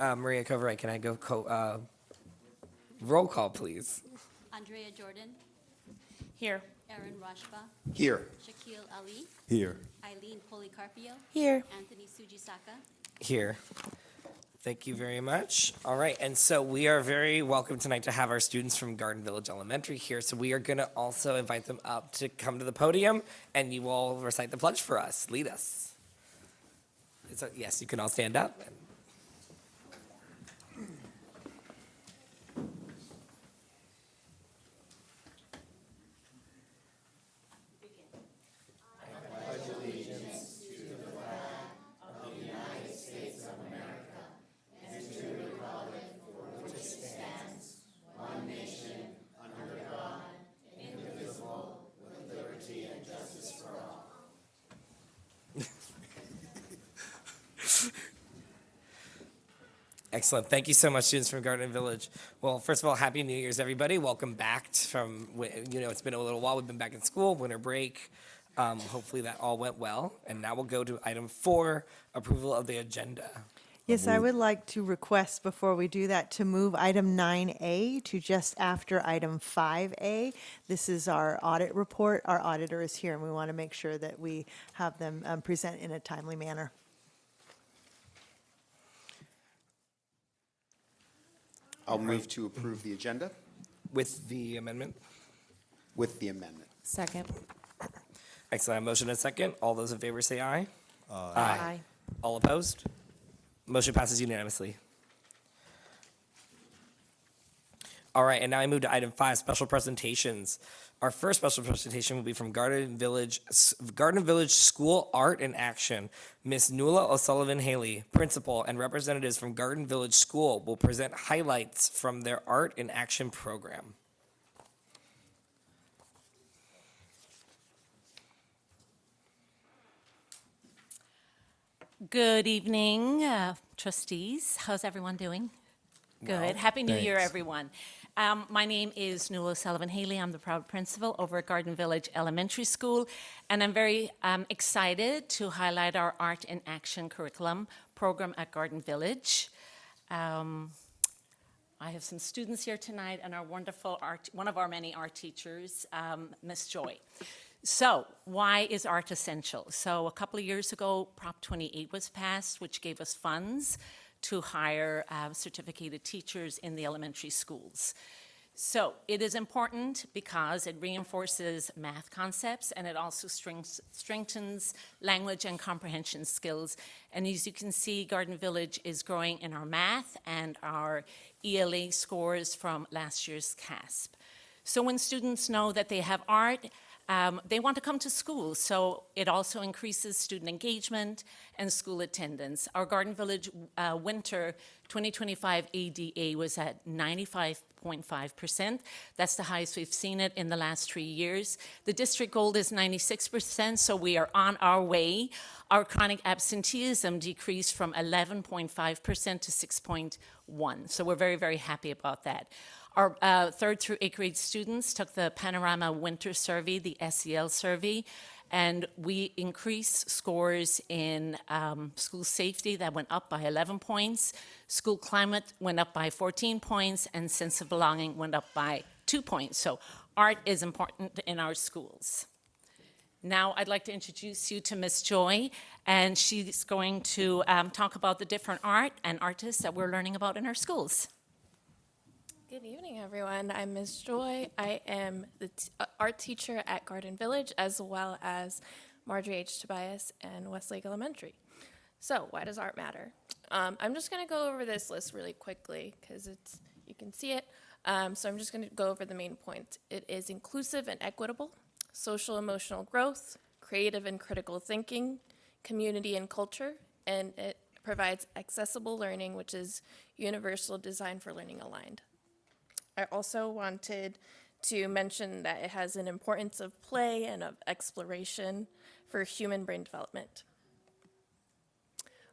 Maria Coverite, can I go roll call, please? Andrea Jordan, Here. Aaron Rashba, Here. Shaquille Ali, Here. Eileen Policarpio, Here. Anthony Sujisaka. Here. Thank you very much. All right, and so we are very welcome tonight to have our students from Garden Village Elementary here. So we are going to also invite them up to come to the podium, and you will recite the pledge for us. Lead us. So, yes, you can all stand up. Excellent. Thank you so much, students from Garden Village. Well, first of all, Happy New Year's, everybody. Welcome back from, it's been a little while. We've been back in school, winter break. Hopefully that all went well. And now we'll go to item 4, approval of the agenda. Yes, I would like to request before we do that to move item 9A to just after item 5A. This is our audit report. Our auditor is here, and we want to make sure that we have them present in a timely manner. I'll move to approve the agenda With the amendment? with the amendment. Second. Excellent. Motion and second. All those in favor say aye. Aye. All opposed? Motion passes unanimously. All right, and now I move to item 5, special presentations. Our first special presentation will be from Garden Village School Art in Action. Miss Nuala O'Sullivan-Haley, principal, and representatives from Garden Village School will present highlights from their Art in Action program. Good evening, trustees. How's everyone doing? Good. Well, Happy New Year, thanks. everyone. My name is Nuala O'Sullivan-Haley. I'm the proud principal over at Garden Village Elementary School, and I'm very excited to highlight our Art in Action curriculum program at Garden Village. I have some students here tonight and our wonderful one of our many art teachers, Miss Joy. So why is art essential? So a couple of years ago, Prop 28 was passed, which gave us funds to hire certificated teachers in the elementary schools. So it is important because it reinforces math concepts, and it also strengthens language and comprehension skills. And as you can see, Garden Village is growing in our math and our ELA scores from last year's CASP. So when students know that they have art, they want to come to school, so it also increases student engagement and school attendance. Our Garden Village winter 2025 ADA was at 95.5%. That's the highest we've seen it in the last 3 years. The district goal is 96%, so we are on our way. Our chronic absenteeism decreased from 11.5% to 6.1%, so we're very, very happy about that. Our 3rd through 8th grade students took the Panorama Winter Survey, the SEL survey, and we increased scores in school safety. That went up by 11 points. School climate went up by 14 points, and sense of belonging went up by 2 points. So art is important in our schools. Now I'd like to introduce you to Miss Joy, and she's going to talk about the different art and artists that we're learning about in our schools. Good evening, everyone. I'm Ms. Joy. I am the art teacher at Garden Village, as well as Marjorie H. Tobias and Westlake Elementary. So why does art matter? I'm just going to go over this list really quickly because you can see it. So I'm just going to go over the main points. It is inclusive and equitable, social emotional growth, creative and critical thinking, community and culture, and it provides accessible learning, which is universal design for learning aligned. I also wanted to mention that it has an importance of play and of exploration for human brain development.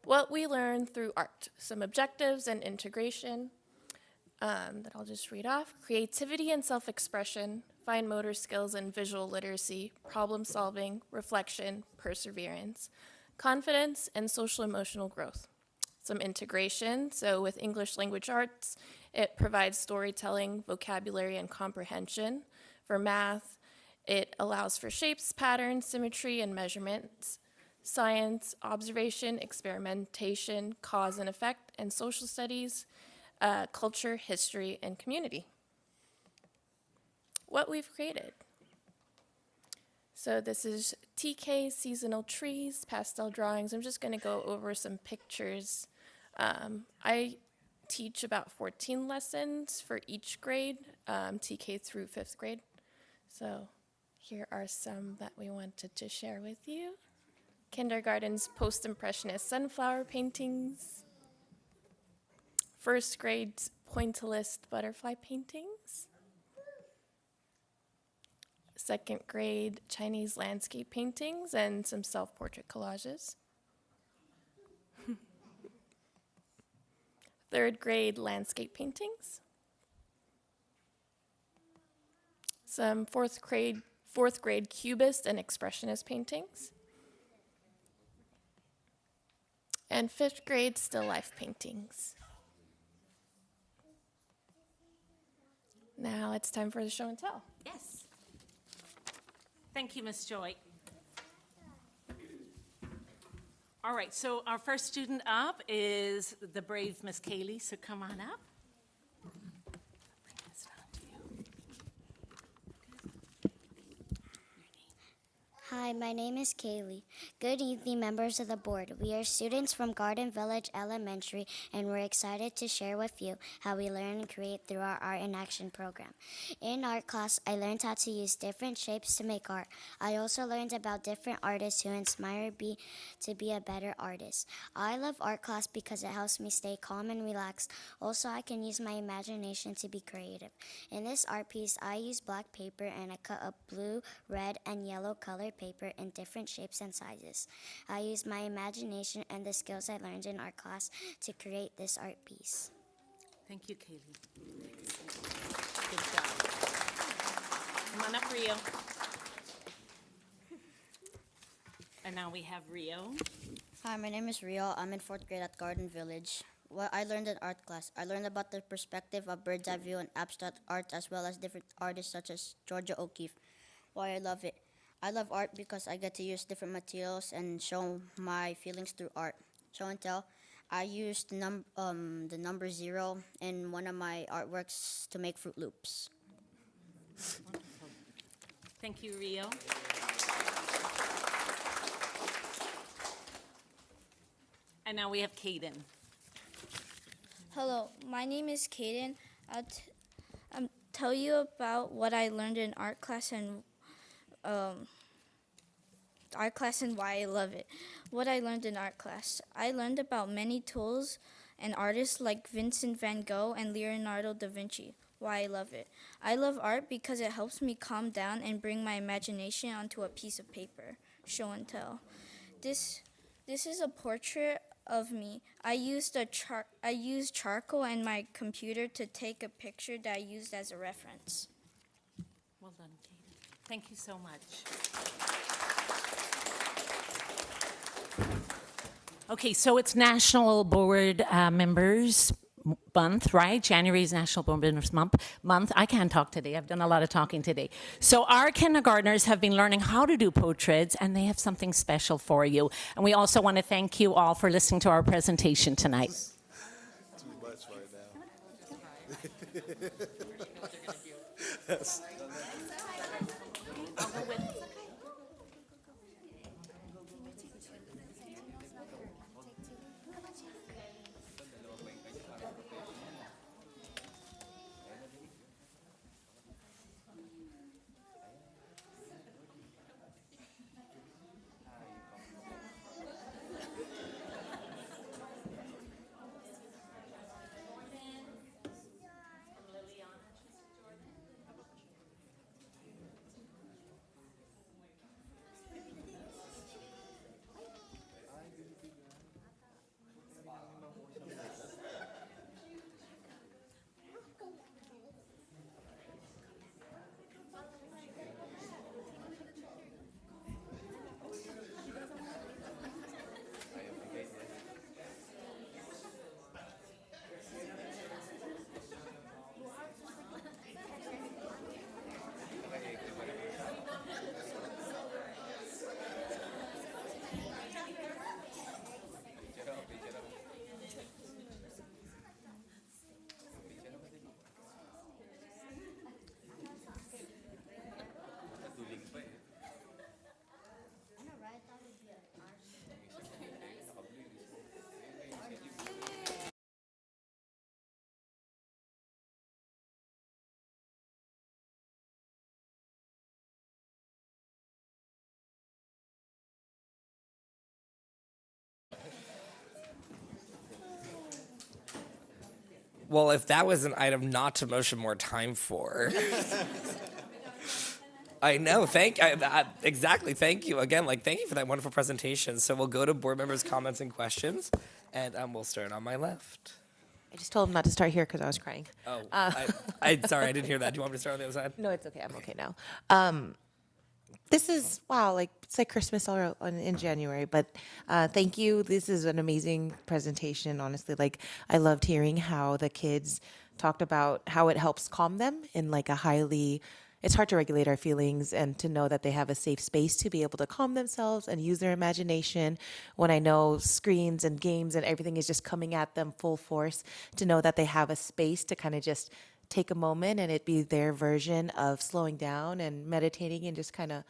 What we learn through art, some objectives and integration that I'll just read off. Creativity and self-expression, fine motor skills and visual literacy, problem solving, reflection, perseverance, confidence, and social emotional growth. some integration. So with English language arts, it provides storytelling, vocabulary, and comprehension. For math, it allows for shapes, patterns, symmetry, and measurements. Science, observation, experimentation, cause and effect, and social studies, culture, history, and community. What we've created. So this is TK, seasonal trees, pastel drawings. I'm just going to go over some pictures. I teach about 14 lessons for each grade, TK through 5th grade. So here are some that we wanted to share with you. Kindergarten's post-impressionist sunflower paintings. 1st grade's pointillist butterfly paintings. 2nd grade Chinese landscape paintings and some self-portrait collages. 3rd grade landscape paintings. Some 4th grade cubist and expressionist paintings. And 5th grade still life paintings. Now it's time for the show and tell. Yes. Thank you, Ms. Joy. All right, so our first student up is the brave Miss Kaylee, so come on up. Bring this down to you. Hi, my name is Kaylee. Good evening, members of the board. We are students from Garden Village Elementary, and we're excited to share with you how we learn and create through our Art in Action program. In art class, I learned how to use different shapes to make art. I also learned about different artists who inspire me to be a better artist. I love art class because it helps me stay calm and relaxed. Also, I can use my imagination to be creative. In this art piece, I used black paper and I cut up blue, red, and yellow colored paper in different shapes and sizes. I used my imagination and the skills I learned in art class to create this art piece. Thank you, Kaylee. Good job. Come on up, Rio. And now we have Rio. Hi, my name is Rio. I'm in 4th grade at Garden Village. What I learned in art class, I learned about the perspective of bird's eye view and abstract art, as well as different artists such as Georgia O'Keeffe. Why I love it. I love art because I get to use different materials and show my feelings through art. Show and tell. I used the number 0 in one of my artworks to make Fruit Loops. Thank you, Rio. And now we have Kaden. Hello, my name is Kaden. I'll tell you about what I learned in art class and why I love it. What I learned in art class. I learned about many tools and artists like Vincent van Gogh and Leonardo da Vinci. Why I love it. I love art because it helps me calm down and bring my imagination onto a piece of paper. Show and tell. This is a portrait of me. I used charcoal and my computer to take a picture that I used as a reference. Well done, Kaden. Thank you so much. Okay, so it's National Board Members Month, right? January is National Board Members Month. I can't talk today. I've done a lot of talking today. So our kindergartners have been learning how to do portraits, and they have something special for you. And we also want to thank you all for listening to our presentation tonight. Too much right now. Well, if that was an item not to motion more time for. I know. Exactly. Thank you again. Thank you for that wonderful presentation. So we'll go to board members' comments and questions, and we'll start on my left. I just told him not to start here because I was crying. Oh, sorry, I didn't hear that. Do you want me to start on the other side? No, it's okay. I'm okay now. This is, wow, it's like Christmas in January, but thank you. This is an amazing presentation, honestly. I loved hearing how the kids talked about how it helps calm them in it's hard to regulate our feelings and to know that they have a safe space to be able to calm themselves and use their imagination when I know screens and games and everything is just coming at them full force, to know that they have a space to kind of just take a moment and it be their version of slowing down and meditating and just kind of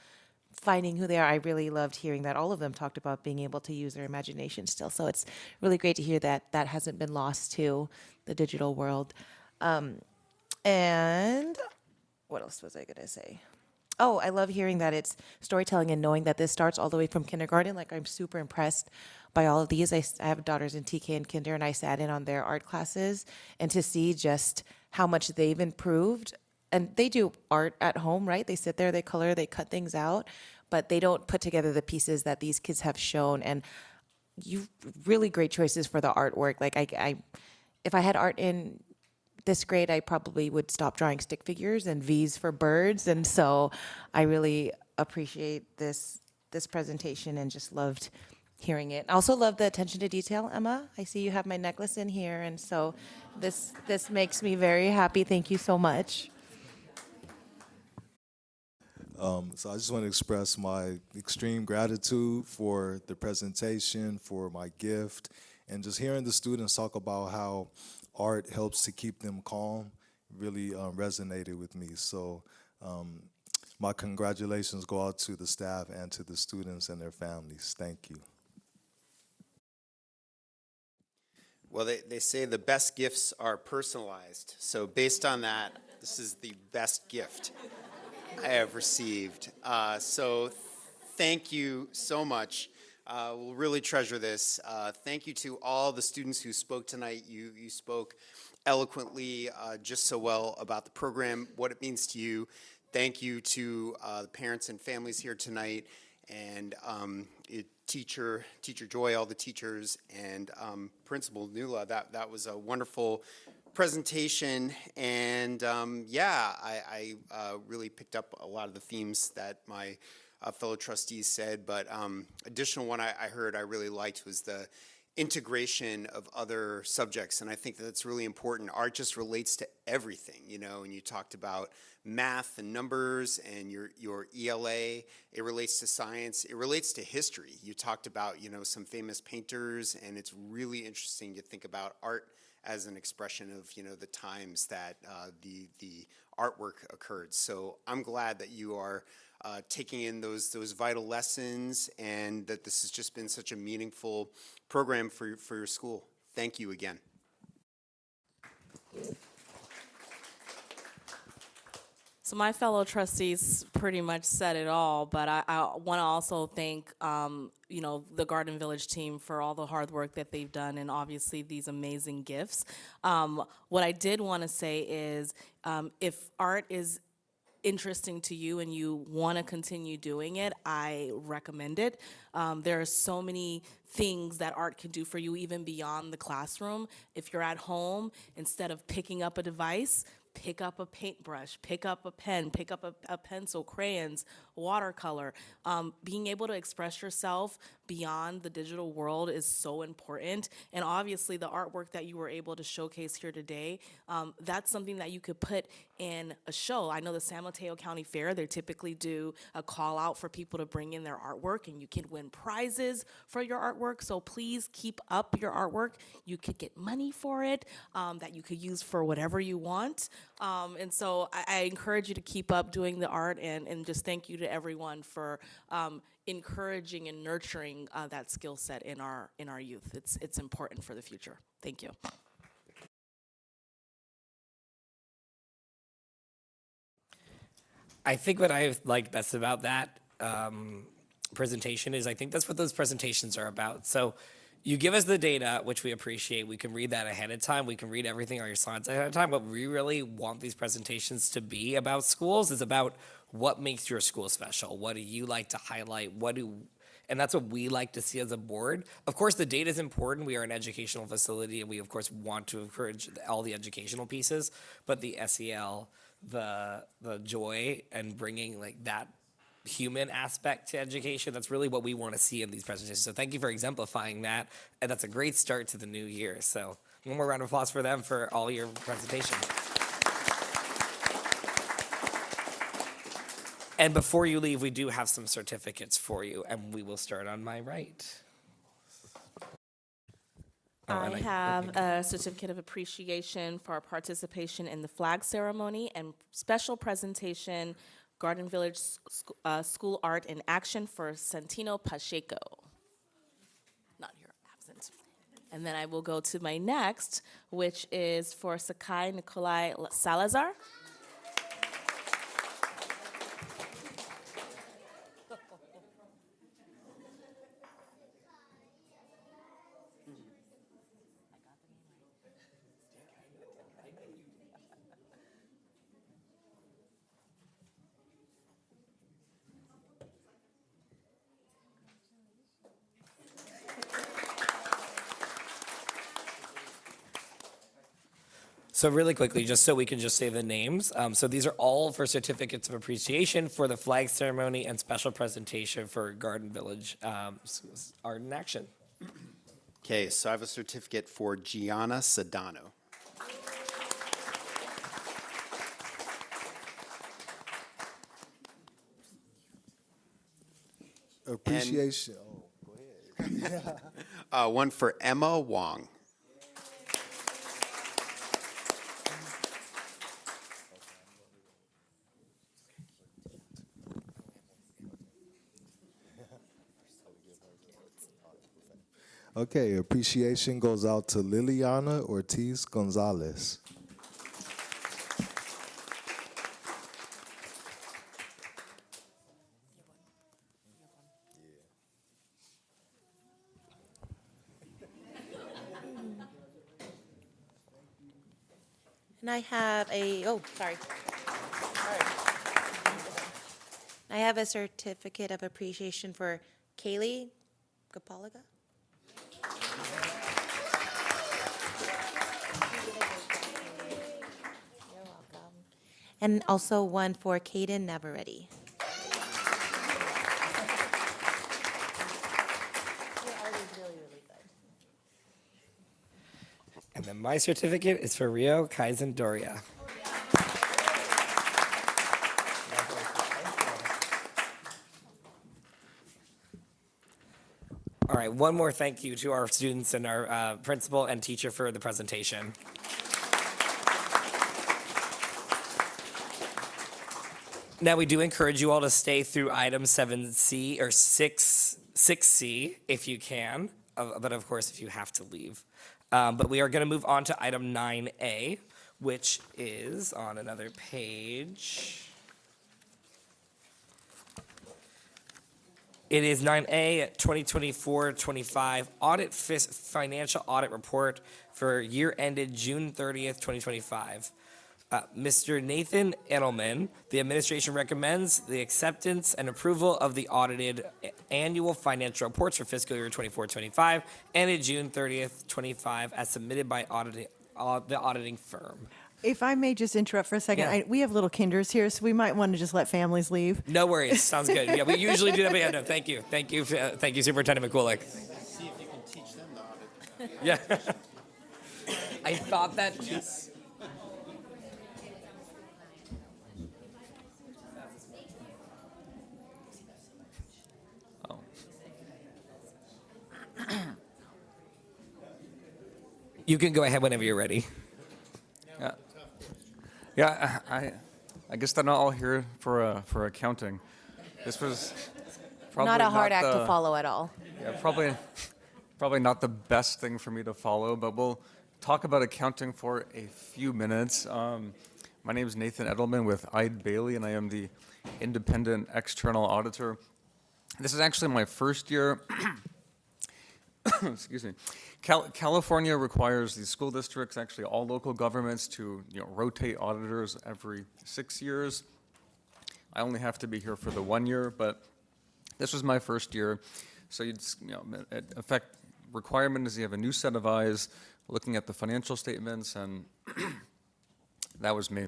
finding who they are. I really loved hearing that all of them talked about being able to use their imagination still. So it's really great to hear that that hasn't been lost to the digital world. And what else was I going to say? Oh, I love hearing that it's storytelling and knowing that this starts all the way from kindergarten. I'm super impressed by all of these. I have daughters in TK and kinder, and I sat in on their art classes, and to see just how much they've improved. And they do art at home, right? They sit there, they color, they cut things out, but they don't put together the pieces that these kids have shown. And you really great choices for the artwork. If I had art in this grade, I probably would stop drawing stick figures and V's for birds. And so I really appreciate this presentation and just loved hearing it. I also love the attention to detail, Emma. I see you have my necklace in here, and so this makes me very happy. Thank you so much. So I just want to express my extreme gratitude for the presentation, for my gift, and just hearing the students talk about how art helps to keep them calm really resonated with me. So my congratulations go out to the staff and to the students and their families. Thank you. Well, they say the best gifts are personalized. So based on that, this is the best gift I have received. So thank you so much. We'll really treasure this. Thank you to all the students who spoke tonight. You spoke eloquently, just so well about the program, what it means to you. Thank you to the parents and families here tonight, and Teacher Joy, all the teachers, and Principal Nula. That was a wonderful presentation, and I really picked up a lot of the themes that my fellow trustees said, but additional one I heard I really liked was the integration of other subjects, and I think that's really important. Art just relates to everything, and you talked about math and numbers and your ELA. It relates to science. It relates to history. You talked about, some famous painters, and it's really interesting to think about art as an expression of, the times that the artwork occurred. So I'm glad that you are taking in those vital lessons, and that this has just been such a meaningful program for your school. Thank you again. So my fellow trustees pretty much said it all, but I want to also thank the Garden Village team for all the hard work that they've done, and obviously these amazing gifts. What I did want to say is, if art is interesting to you and you want to continue doing it, I recommend it. There are so many things that art can do for you, even beyond the classroom. If you're at home, instead of picking up a device, pick up a paintbrush, pick up a pen, pick up a pencil, crayons, watercolor. Being able to express yourself beyond the digital world is so important. And obviously the artwork that you were able to showcase here today, that's something that you could put in a show. I know the San Mateo County Fair, they typically do a call out for people to bring in their artwork, and you can win prizes for your artwork. So please keep up your artwork. You could get money for it that you could use for whatever you want. And so I encourage you to keep up doing the art, and just thank you to everyone for encouraging and nurturing that skill set in our youth. It's important for the future. Thank you. I think what I liked best about that presentation is I think that's what those presentations are about. So You give us the data, which we appreciate. We can read that ahead of time. We can read everything on your slides ahead of time. What we really want these presentations to be about schools is about what makes your school special. What do you like to highlight? And that's what we like to see as a board. Of course, the data is important. We are an educational facility, and we, of course, want to encourage all the educational pieces. But the SEL, the joy, and bringing like that human aspect to education, that's really what we want to see in these presentations. So thank you for exemplifying that. And that's a great start to the new year. So one more round of applause for them for all your presentations. And before you leave, we do have some certificates for you, and we will start on my right. I have a certificate of appreciation for our participation in the flag ceremony and special presentation, Garden Village School Art in Action for Santino Pacheco. Not here, absent. And then I will go to my next, which is for Sakai Nikolai Salazar. So really quickly, just so we can just say the names. So these are all for certificates of appreciation for the flag ceremony and special presentation for Garden Village Art in Action. Okay, so I have a certificate for Gianna Sedano. Appreciation. Oh, go ahead. One for Emma Wong. Okay, appreciation goes out to Liliana Ortiz Gonzalez. And I have I have a certificate of appreciation for Kaylee Gapalaga. You're welcome. And also one for Kaden Navarrete. And then my certificate is for Rio Kaizen Doria. All right, one more thank you to our students and our principal and teacher for the presentation. Now, we do encourage you all to stay through item 7C or 6C if you can, but of course, if you have to leave. But we are going to move on to item 9A, which is on another page. It is 9A 2024-25 financial audit report for year ended June 30th, 2025. Mr. Nathan Edelman, the administration recommends the acceptance and approval of the audited annual financial reports for fiscal year 24-25 ended June 30th, 25 as submitted by the auditing firm. If I may just interrupt for a second, Yeah. we have little kinders here, so we might want to just let families leave. No worries. Sounds good. Yeah, we usually do that, but yeah, no, thank you. Thank you, Superintendent McCulloch. See if you can teach them the audit. Yeah. I thought that just... You can go ahead whenever you're ready. Yeah, I guess they're not all here for accounting. This was probably Not a hard act the- to follow at all. Yeah, probably not the best thing for me to follow, but we'll talk about accounting for a few minutes. My name is Nathan Edelman with Eide Bailey, and I am the independent external auditor. This is actually my first year excuse me, California requires the school districts, actually all local governments, to rotate auditors every 6 years. I only have to be here for the 1 year, but this was my first year, so in effect, requirement is you have a new set of eyes looking at the financial statements, and that was me.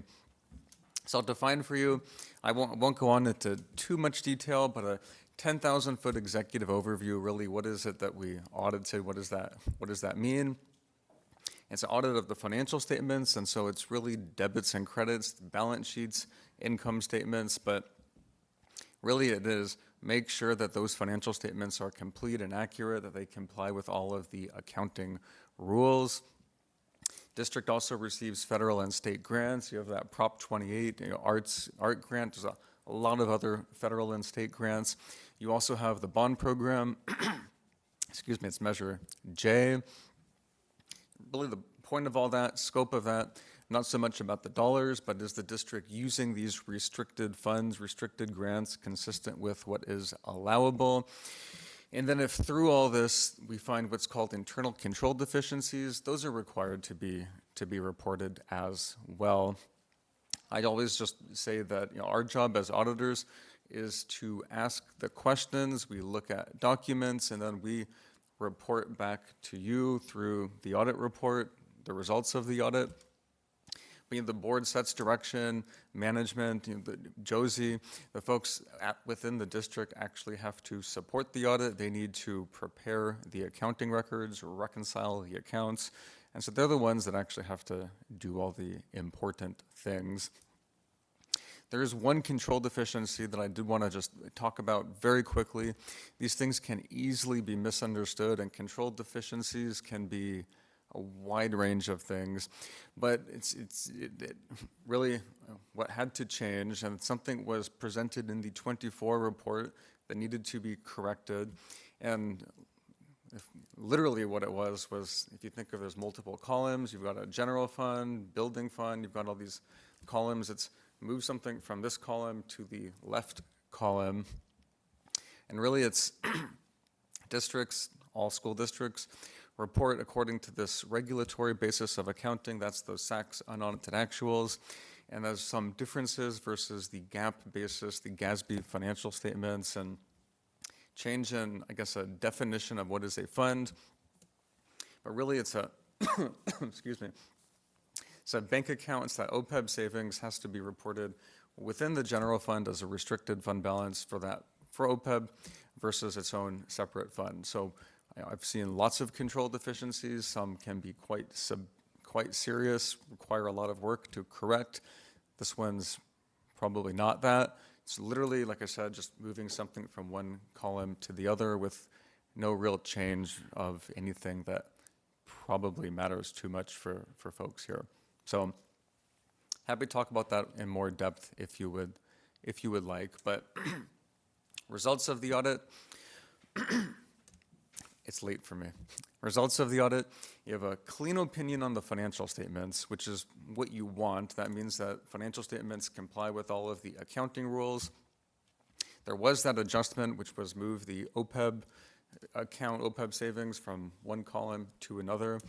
So I'll define for you, I won't go on into too much detail, but a 10,000-foot executive overview, really, what is it that we audited? What does that mean? It's an audit of the financial statements, and so it's really debits and credits, balance sheets, income statements, but really it is make sure that those financial statements are complete and accurate, that they comply with all of the accounting rules. District also receives federal and state grants. You have that Prop 28 art grant. There's a lot of other federal and state grants. You also have the bond program. Excuse me, it's Measure J. Really the point of all that, scope of that, not so much about the dollars, but is the district using these restricted funds, restricted grants, consistent with what is allowable? And then if through all this we find what's called internal control deficiencies, those are required to be reported as well. I always just say that our job as auditors is to ask the questions, we look at documents, and then we report back to you through the audit report, the results of the audit. The board sets direction, management, Josie, the folks within the district actually have to support the audit. They need to prepare the accounting records, reconcile the accounts, and so they're the ones that actually have to do all the important things. There is one control deficiency that I did want to just talk about very quickly. These things can easily be misunderstood, and control deficiencies can be a wide range of things, but it really what had to change, and something was presented in the 24 report that needed to be corrected. And literally what it was if you think of there's multiple columns, you've got a general fund, building fund, you've got all these columns. It's move something from this column to the left column, and really it's districts, all school districts, report according to this regulatory basis of accounting. That's those SACs, unaudited actuals. And there's some differences versus the GAAP basis, the GASB financial statements, and change in, I guess, a definition of what is a fund. But really it's a, excuse me, it's a bank account. It's that OPEB savings has to be reported within the general fund as a restricted fund balance for OPEB versus its own separate fund. So I've seen lots of control deficiencies. Some can be quite serious, require a lot of work to correct. This one's probably not that. It's literally, like I said, just moving something from one column to the other with no real change of anything that probably matters too much for folks here. So happy to talk about that in more depth if you would like. But results of the audit. It's late for me. Results of the audit, you have a clean opinion on the financial statements, which is what you want. That means that financial statements comply with all of the accounting rules. There was that adjustment, which was move the OPEB account, OPEB savings from one column to another.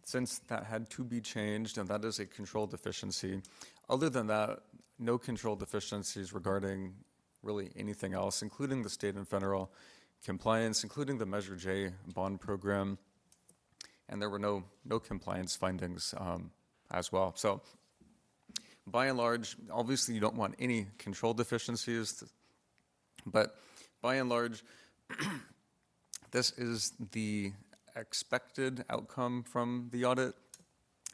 Since that had to be changed, and that is a control deficiency. Other than that, no control deficiencies regarding really anything else, including the state and federal compliance, including the Measure J bond program, and there were no compliance findings as well. So by and large, obviously you don't want any control deficiencies, but by and large, this is the expected outcome from the audit.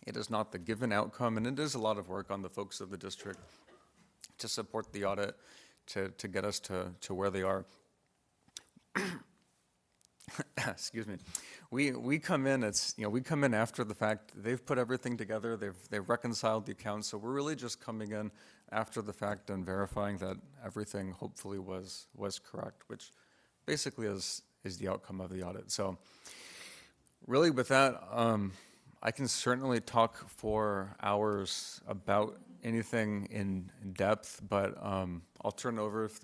It is not the given outcome, and it is a lot of work on the folks of the district to support the audit, to get us to where they are. Excuse me. We come in. We come in after the fact. They've put everything together. They've reconciled the accounts. So we're really just coming in after the fact and verifying that everything hopefully was correct, which basically is the outcome of the audit. So really, with that, I can certainly talk for hours about anything in depth, but I'll turn over if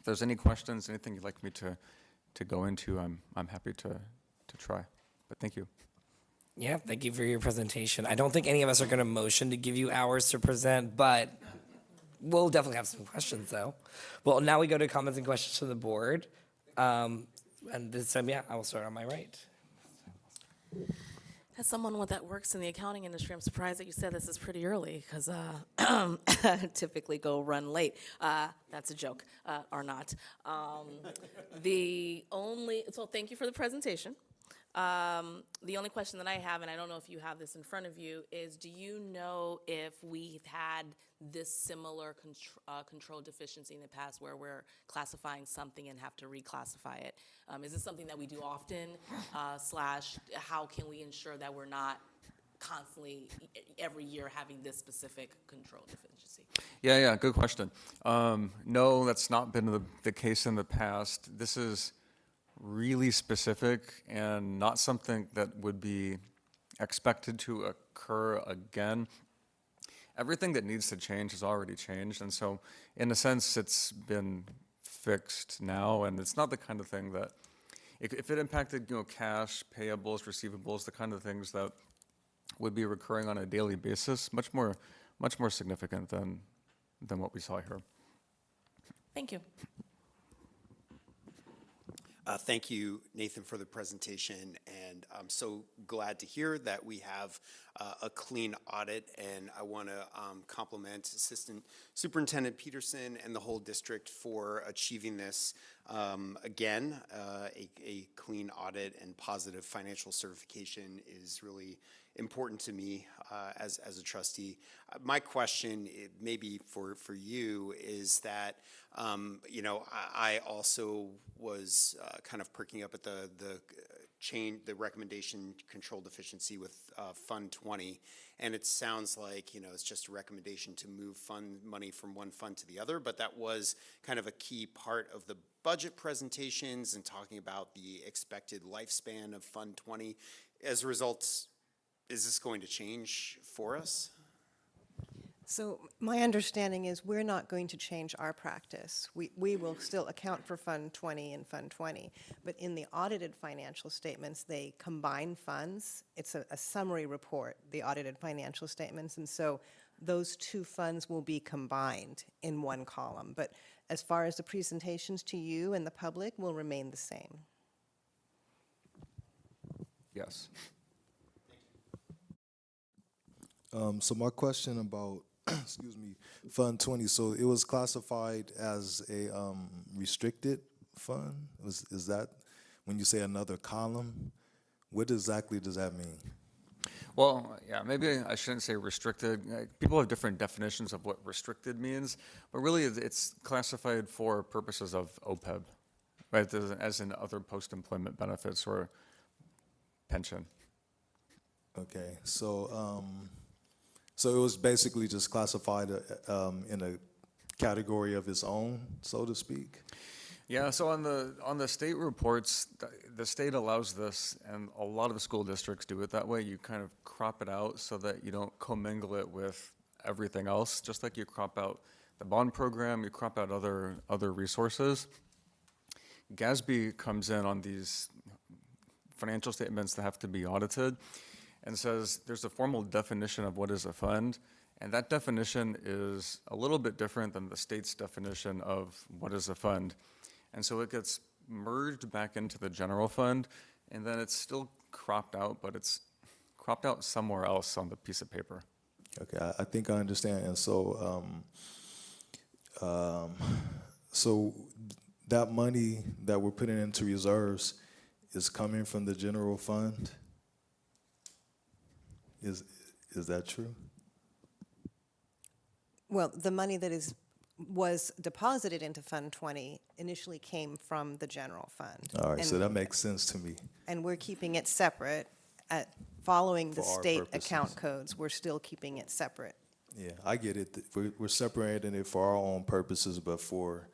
there's any questions, anything you'd like me to go into. I'm happy to to try. But thank you. Yeah, thank you for your presentation. I don't think any of us are going to motion to give you hours to present, but we'll definitely have some questions, though. Well, now we go to comments and questions from the board. And this time, yeah, I will start on my right. As someone that works in the accounting industry, I'm surprised that you said this is pretty early because typically go run late. That's a joke, or not. So thank you for the presentation. The only question that I have, and I don't know if you have this in front of you, is do you know if we've had this similar control deficiency in the past where we're classifying something and have to reclassify it? Is this something that we do often, slash how can we ensure that we're not constantly, every year, having this specific control deficiency? Yeah, good question. No, that's not been the case in the past. This is really specific and not something that would be expected to occur again. Everything that needs to change has already changed, and so in a sense it's been fixed now, and it's not the kind of thing that if it impacted cash, payables, receivables, the kind of things that would be recurring on a daily basis, much more significant than what we saw here. Thank you. Thank you, Nathan, for the presentation, and I'm so glad to hear that we have a clean audit, and I want to compliment Assistant Superintendent Peterson and the whole district for achieving this. Again, a clean audit and positive financial certification is really important to me as a trustee. My question, maybe for you, is that I also was kind of perking up at the recommendation control deficiency with Fund 20, and it sounds like it's just a recommendation to move fund money from one fund to the other, but that was kind of a key part of the budget presentations and talking about the expected lifespan of Fund 20. As a result, is this going to change for us? So my understanding is we're not going to change our practice. We will still account for Fund 20 and Fund 20, but in the audited financial statements, they combine funds. It's a summary report, the audited financial statements, and so those two funds will be combined in one column. But as far as the presentations to you and the public will remain the same. Yes. So my question about, excuse me, Fund 20, so it was classified as a restricted fund? Is that, when you say another column, what exactly does that mean? Well, yeah, maybe I shouldn't say restricted. People have different definitions of what restricted means, but really it's classified for purposes of OPEB, right, as in other post-employment benefits or pension. Okay, so it was basically just classified in a category of its own, so to speak? Yeah, so on the state reports, the state allows this, and a lot of the school districts do it that way. You kind of crop it out so that you don't commingle it with everything else. Just like you crop out the bond program, you crop out other resources. GASB comes in on these financial statements that have to be audited and says there's a formal definition of what is a fund, and that definition is a little bit different than the state's definition of what is a fund. And so it gets merged back into the general fund, and then it's still cropped out, but it's cropped out somewhere else on the piece of paper. Okay, I think I understand. And so, so that money that we're putting into reserves is coming from the general fund? Is that true? Well, the money that was deposited into Fund 20 initially came from the general fund. All right, so that makes sense to me. And we're keeping it separate following the For our state purposes. account codes. We're still keeping it separate. Yeah, I get it. We're separating it for our own purposes, but for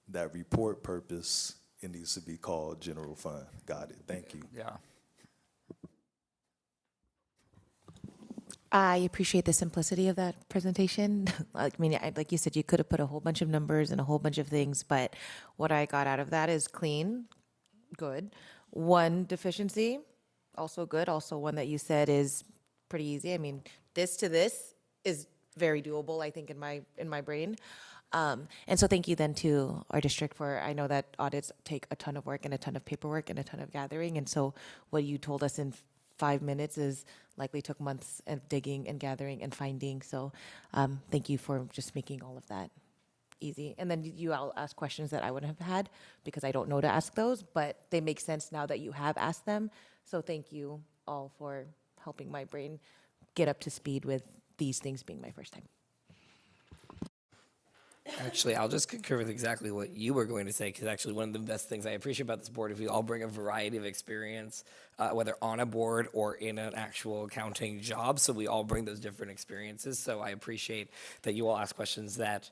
that report purpose, it needs to be called general fund. Got it. Thank you. Yeah. I appreciate the simplicity of that presentation. I mean, like you said, you could have put a whole bunch of numbers and a whole bunch of things, but what I got out of that is clean, good. One deficiency, also good. Also, one that you said is pretty easy. I mean, this to this is very doable, I think, in my brain. And so thank you then to our district for, I know that audits take a ton of work and a ton of paperwork and a ton of gathering. And so what you told us in 5 minutes is likely took months of digging and gathering and finding. So thank you for just making all of that easy. And then you all ask questions that I wouldn't have had because I don't know to ask those, but they make sense now that you have asked them. So thank you all for helping my brain get up to speed with these things being my first time. Actually, I'll just concur with exactly what you were going to say, because actually one of the best things I appreciate about this board is we all bring a variety of experience, whether on a board or in an actual accounting job. So we all bring those different experiences. So I appreciate that you all ask questions that,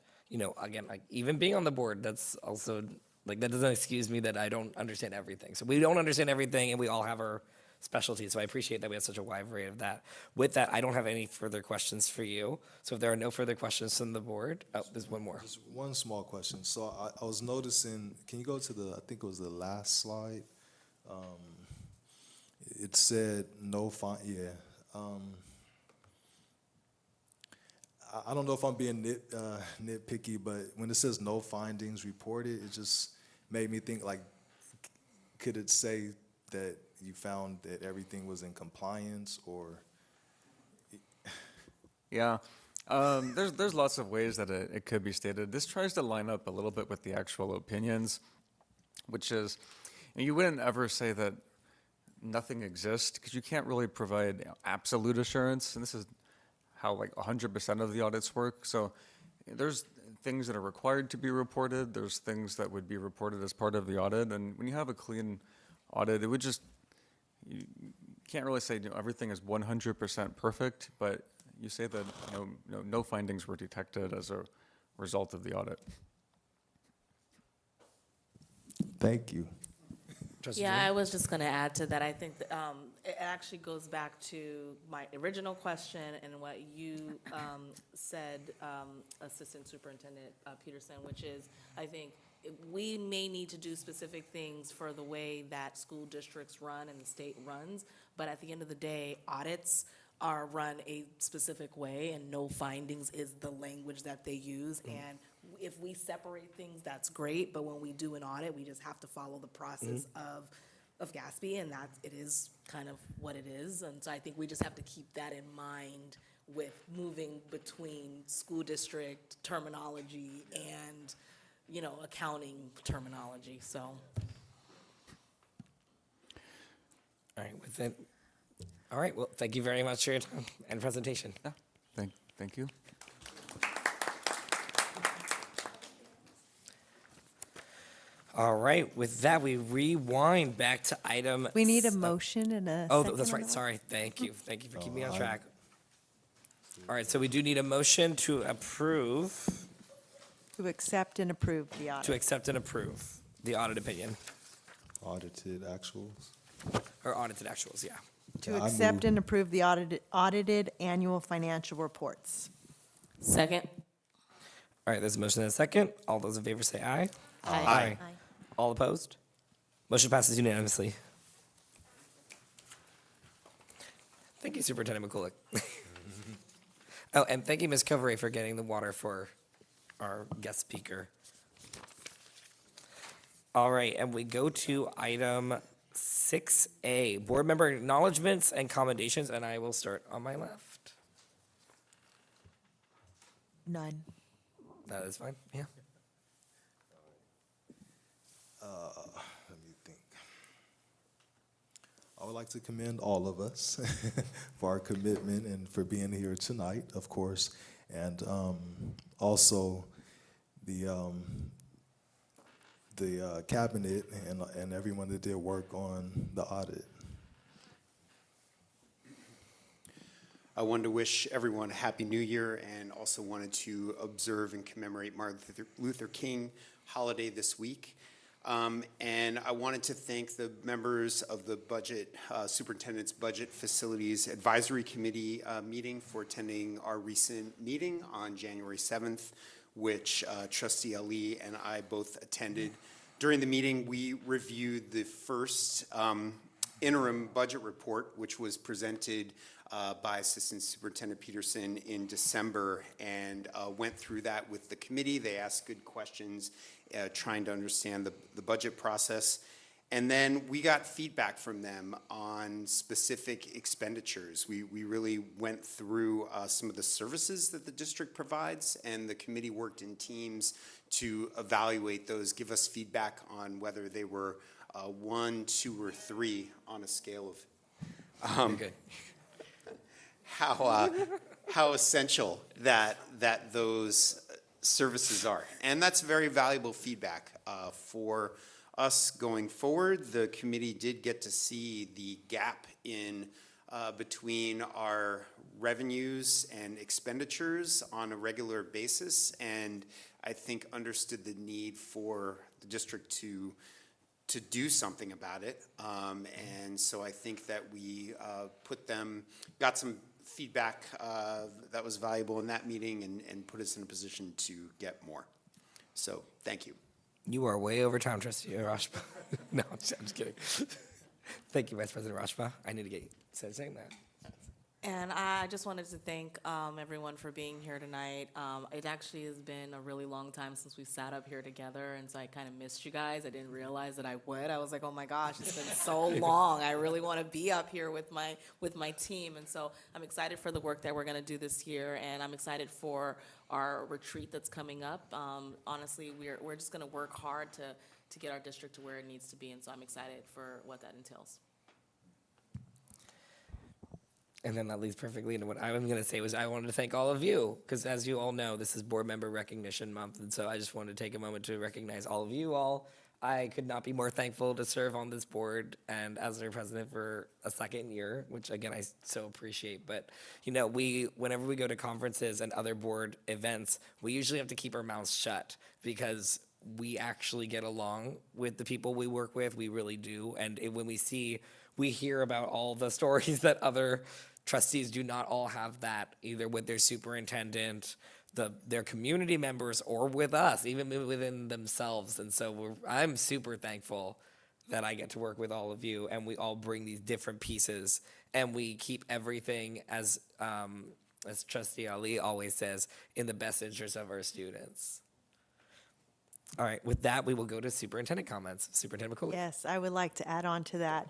again, like even being on the board, that's also, like, that doesn't excuse me that I don't understand everything. So we don't understand everything, and we all have our specialty. So I appreciate that we have such a wide variety of that. With that, I don't have any further questions for you. So if there are no further questions from the board, there's one more. Just one small question. So I was noticing, can you go to the, I think it was the last slide? It said no I don't know if I'm being nitpicky, but when it says no findings reported, it just made me think, like, could it say that you found that everything was in compliance, or? Yeah, there's lots of ways that it could be stated. This tries to line up a little bit with the actual opinions, which is, you wouldn't ever say that nothing exists because you can't really provide absolute assurance, and this is how like 100% of the audits work. So there's things that are required to be reported. There's things that would be reported as part of the audit, and when you have a clean audit, it would just, you can't really say everything is 100% perfect, but you say that no findings were detected as a result of the audit. Thank you. Yeah, I was just going to add to that. I think that, it actually goes back to my original question and what you said, Assistant Superintendent Peterson, which is, I think we may need to do specific things for the way that school districts run and the state runs, but at the end of the day, audits are run a specific way, and no findings is the language that they use. And if we separate things, that's great, but when we do an audit, we just have to follow the process of GASB, and that it is kind of what it is. And so I think we just have to keep that in mind with moving between school district terminology and, accounting terminology, so. All right, with it. All right, well, thank you very much for your time and presentation. Yeah, thank you. All right, with that, we rewind back to item. We need a motion and a Oh, second that's on right, that? sorry, thank you for keeping me on track. All right, so we do need a motion to approve, To accept and approve the audit. to accept and approve the audit opinion, Audited actuals? or audited actuals, yeah. To Yeah, I accept move- and approve the audited annual financial reports. Second. All right, there's a motion and a second. All those in favor say aye. Aye. All opposed? Motion passes unanimously. Thank you, Superintendent McCulloch. Oh, and thank you, Ms. Coveray, for getting the water for our guest speaker. All right, and we go to item 6A, board member acknowledgements and commendations, and I will start on my left. None. That is fine, yeah. Let me think. I would like to commend all of us for our commitment and for being here tonight, of course, and also the cabinet and everyone that did work on the audit. I wanted to wish everyone a Happy New Year, and also wanted to observe and commemorate Martin Luther King holiday this week. And I wanted to thank the members of the Superintendent's Budget Facilities Advisory Committee meeting for attending our recent meeting on January 7th, which Trustee Ali and I both attended. During the meeting, we reviewed the first interim budget report, which was presented by Assistant Superintendent Peterson in December, and went through that with the committee. They asked good questions, trying to understand the budget process. And then we got feedback from them on specific expenditures. We really went through some of the services that the district provides, and the committee worked in teams to evaluate those, give us feedback on whether they were 1, 2, or 3 on a scale of Okay. how essential that those services are. And that's very valuable feedback for us going forward. The committee did get to see the gap in between our revenues and expenditures on a regular basis, and I think understood the need for the district to do something about it. And so I think that we got some feedback that was valuable in that meeting, and put us in a position to get more. So thank you. You are way over time, Trustee Rashba. No, I'm just kidding. Thank you, Vice President Rashba. I need to get you saying that. And I just wanted to thank everyone for being here tonight. It actually has been a really long time since we sat up here together, and so I kind of missed you guys. I didn't realize that I would. I was like, oh my gosh, it's been so long. I really want to be up here with my team, and so I'm excited for the work that we're going to do this year, and I'm excited for our retreat that's coming up. Honestly, we're just going to work hard to get our district to where it needs to be, and so I'm excited for what that entails. And then that leads perfectly into what I was going to say was I wanted to thank all of you, because as you all know, this is Board Member Recognition Month, and so I just wanted to take a moment to recognize all of you all. I could not be more thankful to serve on this board and as their president for a second year, which again I so appreciate. But you know, whenever we go to conferences and other board events, we usually have to keep our mouths shut because we actually get along with the people we work with. We really do, and when we hear about all the stories that other trustees do not all have that, either with their superintendent, their community members, or with us, even within themselves. And so I'm super thankful that I get to work with all of you, and we all bring these different pieces, and we keep everything, as Trustee Ali always says, in the best interest of our students. All right, with that, we will go to superintendent comments. Superintendent McCooley. Yes, I would like to add on to that.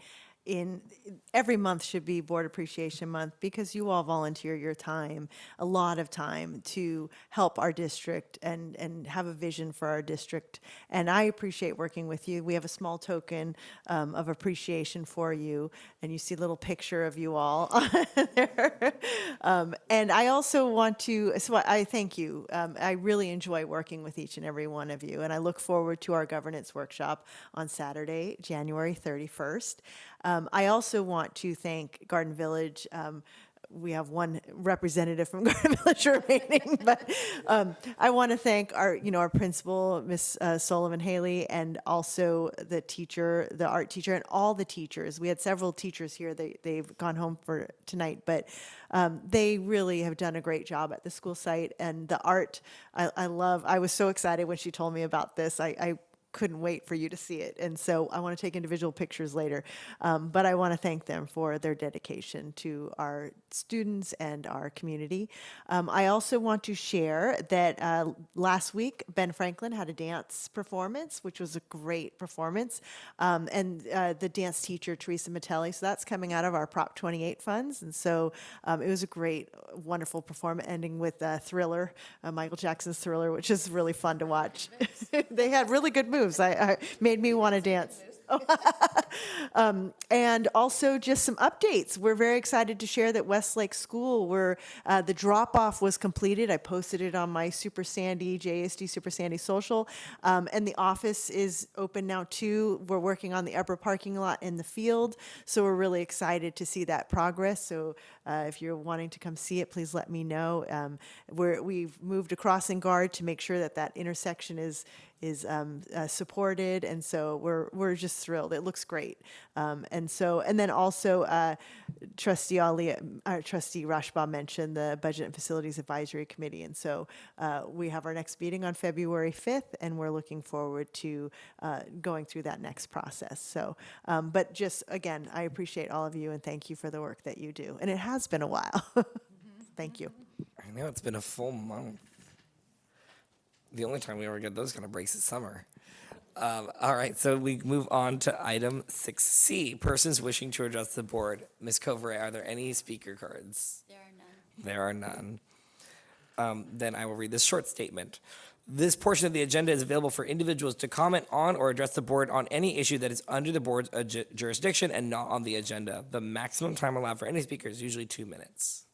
Every month should be Board Appreciation Month because you all volunteer your time, a lot of time, to help our district and have a vision for our district. And I appreciate working with you. We have a small token of appreciation for you, and you see a little picture of you all there. And I also want to, so I thank you. I really enjoy working with each and every one of you, and I look forward to our governance workshop on Saturday, January 31st. I also want to thank Garden Village. We have one representative from Garden Village remaining, but I want to thank our principal, Miss Sullivan Haley, and also the teacher, the art teacher, and all the teachers. We had several teachers here. They've gone home for tonight, but they really have done a great job at the school site. And the art, I love. I was so excited when she told me about this. I couldn't wait for you to see it. And so I want to take individual pictures later. But I want to thank them for their dedication to our students and our community. I also want to share that last week, Ben Franklin had a dance performance, which was a great performance. And the dance teacher, Teresa Matelli, so that's coming out of our Prop 28 funds. And so it was a great, wonderful performance, ending with Thriller, Michael Jackson's Thriller, which is really fun to watch. They had really good moves. I made me want to dance. And also just some updates. We're very excited to share that Westlake School, where the drop-off was completed. I posted it on my Super Sandy, JESD Super Sandy social. And the office is open now too. We're working on the upper parking lot in the field. So we're really excited to see that progress. So if you're wanting to come see it, please let me know. We've moved a crossing guard to make sure that intersection is supported, and so we're just thrilled. It looks great, and then also Trustee Rashbaugh mentioned the Budget and Facilities Advisory Committee, and so we have our next meeting on February 5th, and we're looking forward to going through that next process. So, but just again, I appreciate all of you and thank you for the work that you do. And it has been a while. Thank you. I know it's been a full month. The only time we ever get those kind of breaks is summer. All right, so we move on to item 6C, persons wishing to address the board. Ms. Covray, are there any speaker cards? There are none. There are none. Then I will read this short statement. This portion of the agenda is available for individuals to comment on or address the board on any issue that is under the board's jurisdiction and not on the agenda. The maximum time allowed for any speaker is usually 2 minutes.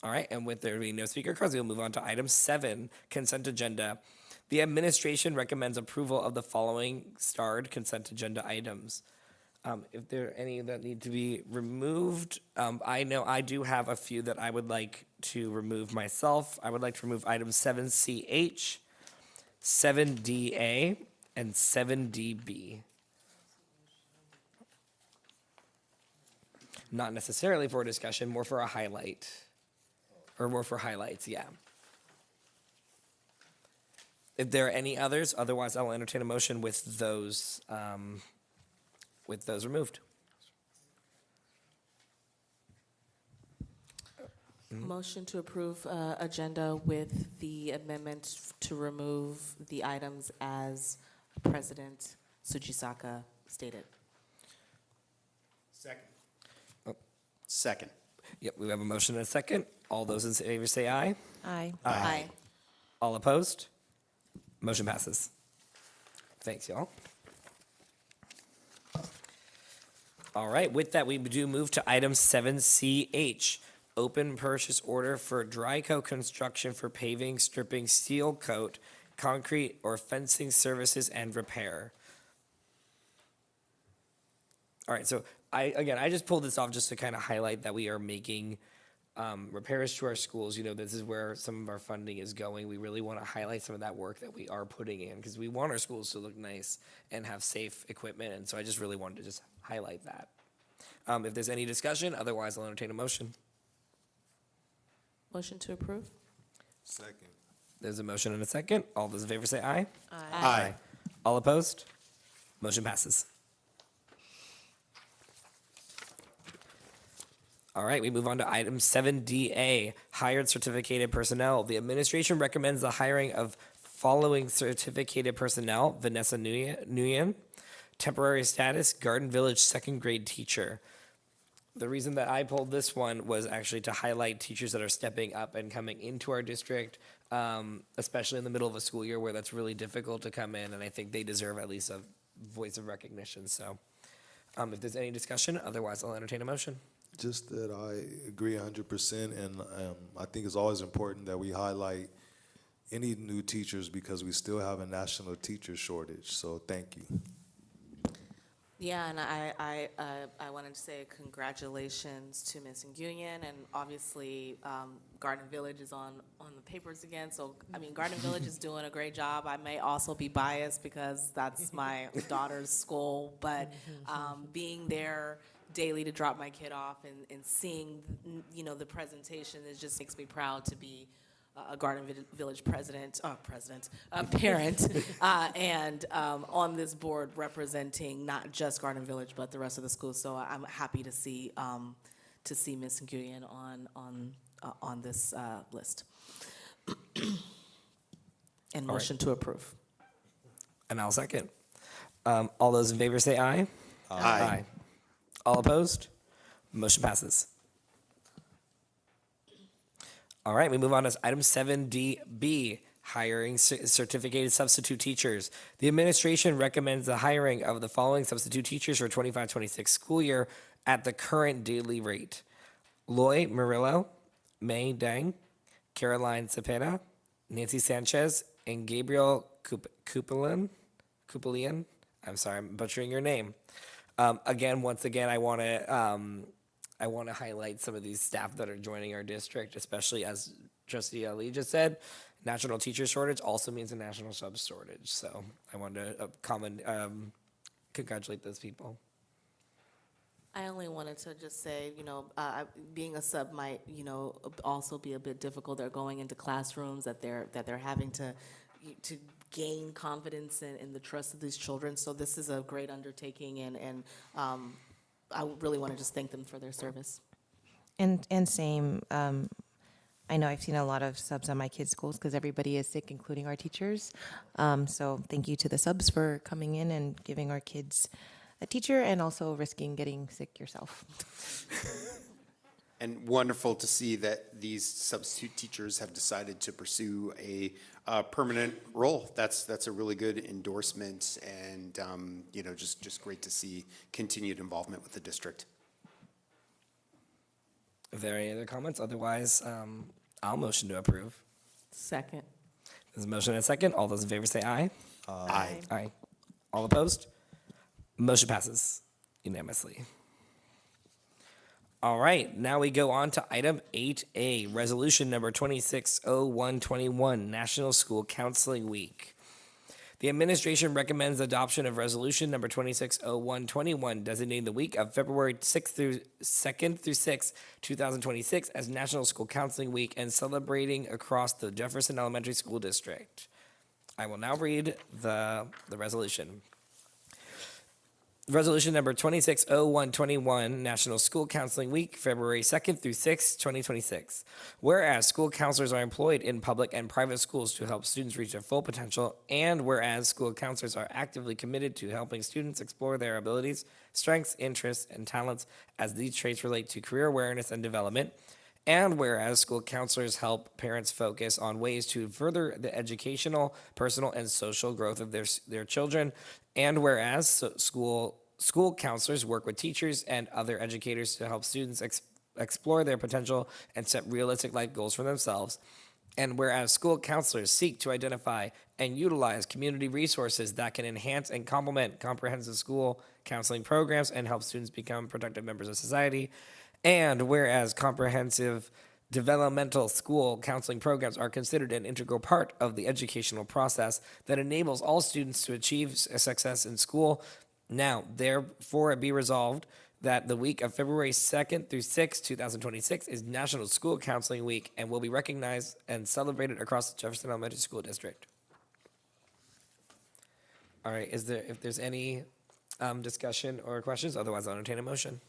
All right, and with there being no speaker cards, we'll move on to item 7, consent agenda. The administration recommends approval of the following starred consent agenda items. If there are any that need to be removed, I know I do have a few that I would like to remove myself. I would like to remove items 7CH, 7DA, and 7DB. Not necessarily for a discussion, more for a highlight. Or more for highlights, yeah. If there are any others, otherwise I will entertain a motion with those removed. Motion to approve agenda with the amendment to remove the items as President Sujisaka stated. Second. Oh. Second. Yep, we have a motion and a second. All those in favor say aye. Aye. Aye. All opposed? Motion passes. Thanks, y'all. All right, with that, we do move to item 7CH, open purchase order for Dryco Construction for paving, stripping, steel coat, concrete, or fencing services and repair. All right, so I just pulled this off just to kind of highlight that we are making repairs to our schools. You know, this is where some of our funding is going. We really want to highlight some of that work that we are putting in because we want our schools to look nice and have safe equipment. And so I just really wanted to just highlight that. If there's any discussion, otherwise I'll entertain a motion. Motion to approve? Second. There's a motion and a second. All those in favor say aye. Aye. All opposed? Motion passes. All right, we move on to item 7DA, hired certificated personnel. The administration recommends the hiring of following certificated personnel: Vanessa Nguyen, temporary status, Garden Village second grade teacher. The reason that I pulled this one was actually to highlight teachers that are stepping up and coming into our district, especially in the middle of a school year where that's really difficult to come in, and I think they deserve at least a voice of recognition. So if there's any discussion, otherwise I'll entertain a motion. Just that I agree 100%, and I think it's always important that we highlight any new teachers because we still have a national teacher shortage. So thank you. Yeah, and I wanted to say congratulations to Ms. Nguyen, and obviously Garden Village is on the papers again. So I mean, Garden Village is doing a great job. I may also be biased because that's my daughter's school, but being there daily to drop my kid off and seeing, you know, the presentation, it just makes me proud to be a Garden Village parent, and on this board representing not just Garden Village but the rest of the schools. So I'm happy to see Ms. Nguyen on this list. And motion to approve. And I'll second. All those in favor say aye. Aye. All opposed? Motion passes. All right, we move on to item 7DB, hiring certificated substitute teachers. The administration recommends the hiring of the following substitute teachers for 25-26 school year at the current daily rate: Loy Murillo, May Dang, Caroline Cepeda, Nancy Sanchez, and Gabriel Kupelian. I'm sorry, I'm butchering your name. Once again, I want to highlight some of these staff that are joining our district, especially as Trustee Ali just said, national teacher shortage also means a national sub shortage. So I wanted to congratulate those people. I only wanted to just say, being a sub might, also be a bit difficult. They're going into classrooms that they're having to gain confidence in the trust of these children. So this is a great undertaking, and I really want to just thank them for their service. And same, I know I've seen a lot of subs on my kids' schools because everybody is sick, including our teachers. So thank you to the subs for coming in and giving our kids a teacher and also risking getting sick yourself. And wonderful to see that these substitute teachers have decided to pursue a permanent role. That's a really good endorsement, and just great to see continued involvement with the district. If there are any other comments, otherwise, I'll motion to approve. Second. There's a motion and a second. All those in favor say aye. Aye. Aye. All opposed? Motion passes unanimously. All right, now we go on to item 8A, resolution number 260121, National School Counseling Week. The administration recommends adoption of resolution number 260121, designating the week of February 2nd through 6th, 2026 as National School Counseling Week and celebrating across the Jefferson Elementary School District. I will now read the resolution. Resolution number 260121, National School Counseling Week, February 2nd through 6th, 2026. Whereas school counselors are employed in public and private schools to help students reach their full potential, and whereas school counselors are actively committed to helping students explore their abilities, strengths, interests, and talents as these traits relate to career awareness and development, and whereas school counselors help parents focus on ways to further the educational, personal, and social growth of their children, and whereas school counselors work with teachers and other educators to help students explore their potential and set realistic life goals for themselves, and whereas school counselors seek to identify and utilize community resources that can enhance and complement comprehensive school counseling programs and help students become productive members of society, and whereas comprehensive developmental school counseling programs are considered an integral part of the educational process that enables all students to achieve success in school. Now, therefore, it be resolved that the week of February 2nd through 6th, 2026 is National School Counseling Week and will be recognized and celebrated across the Jefferson Elementary School District. All right, if there's any discussion or questions, otherwise I'll entertain a motion.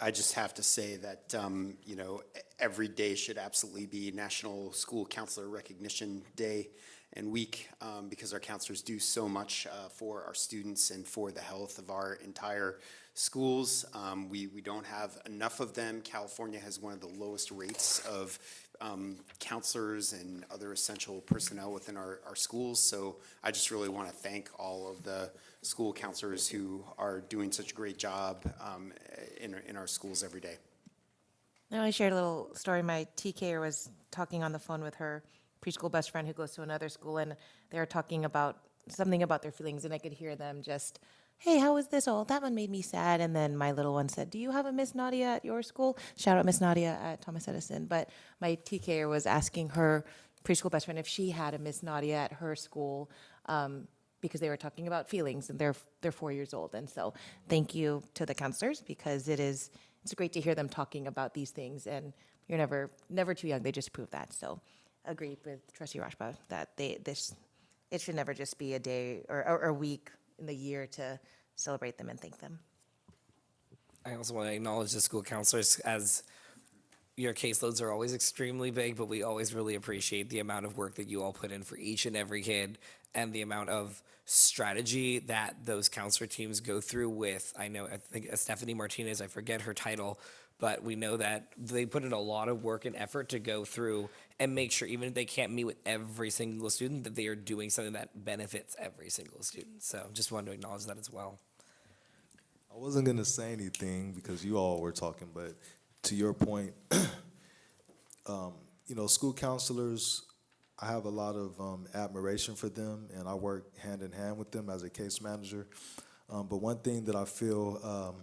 I just have to say that, every day should absolutely be National School Counselor Recognition Day and Week, because our counselors do so much for our students and for the health of our entire schools. We don't have enough of them. California has one of the lowest rates of counselors and other essential personnel within our schools. So I just really want to thank all of the school counselors who are doing such a great job in our schools every day. Now, I shared a little story. My TKer was talking on the phone with her preschool best friend who goes to another school, and they were talking about something about their feelings, and I could hear them just, hey, how was this? Oh, that one made me sad. And then my little one said, do you have a Miss Nadia at your school? Shout out Miss Nadia at Thomas Edison. But my TKer was asking her preschool best friend if she had a Miss Nadia at her school, because they were talking about feelings, and they're 4 years old. And so thank you to the counselors, because it's great to hear them talking about these things, and you're never too young. They just prove that. So agreed with Trustee Rashba that it should never just be a day or a week in the year to celebrate them and thank them. I also want to acknowledge the school counselors, as your caseloads are always extremely big, but we always really appreciate the amount of work that you all put in for each and every kid and the amount of strategy that those counselor teams go through with. I think Stephanie Martinez, I forget her title, but we know that they put in a lot of work and effort to go through and make sure, even if they can't meet with every single student, that they are doing something that benefits every single student. So just wanted to acknowledge that as well. I wasn't going to say anything because you all were talking, but to your point, school counselors, I have a lot of admiration for them, and I work hand in hand with them as a case manager. But one thing that I feel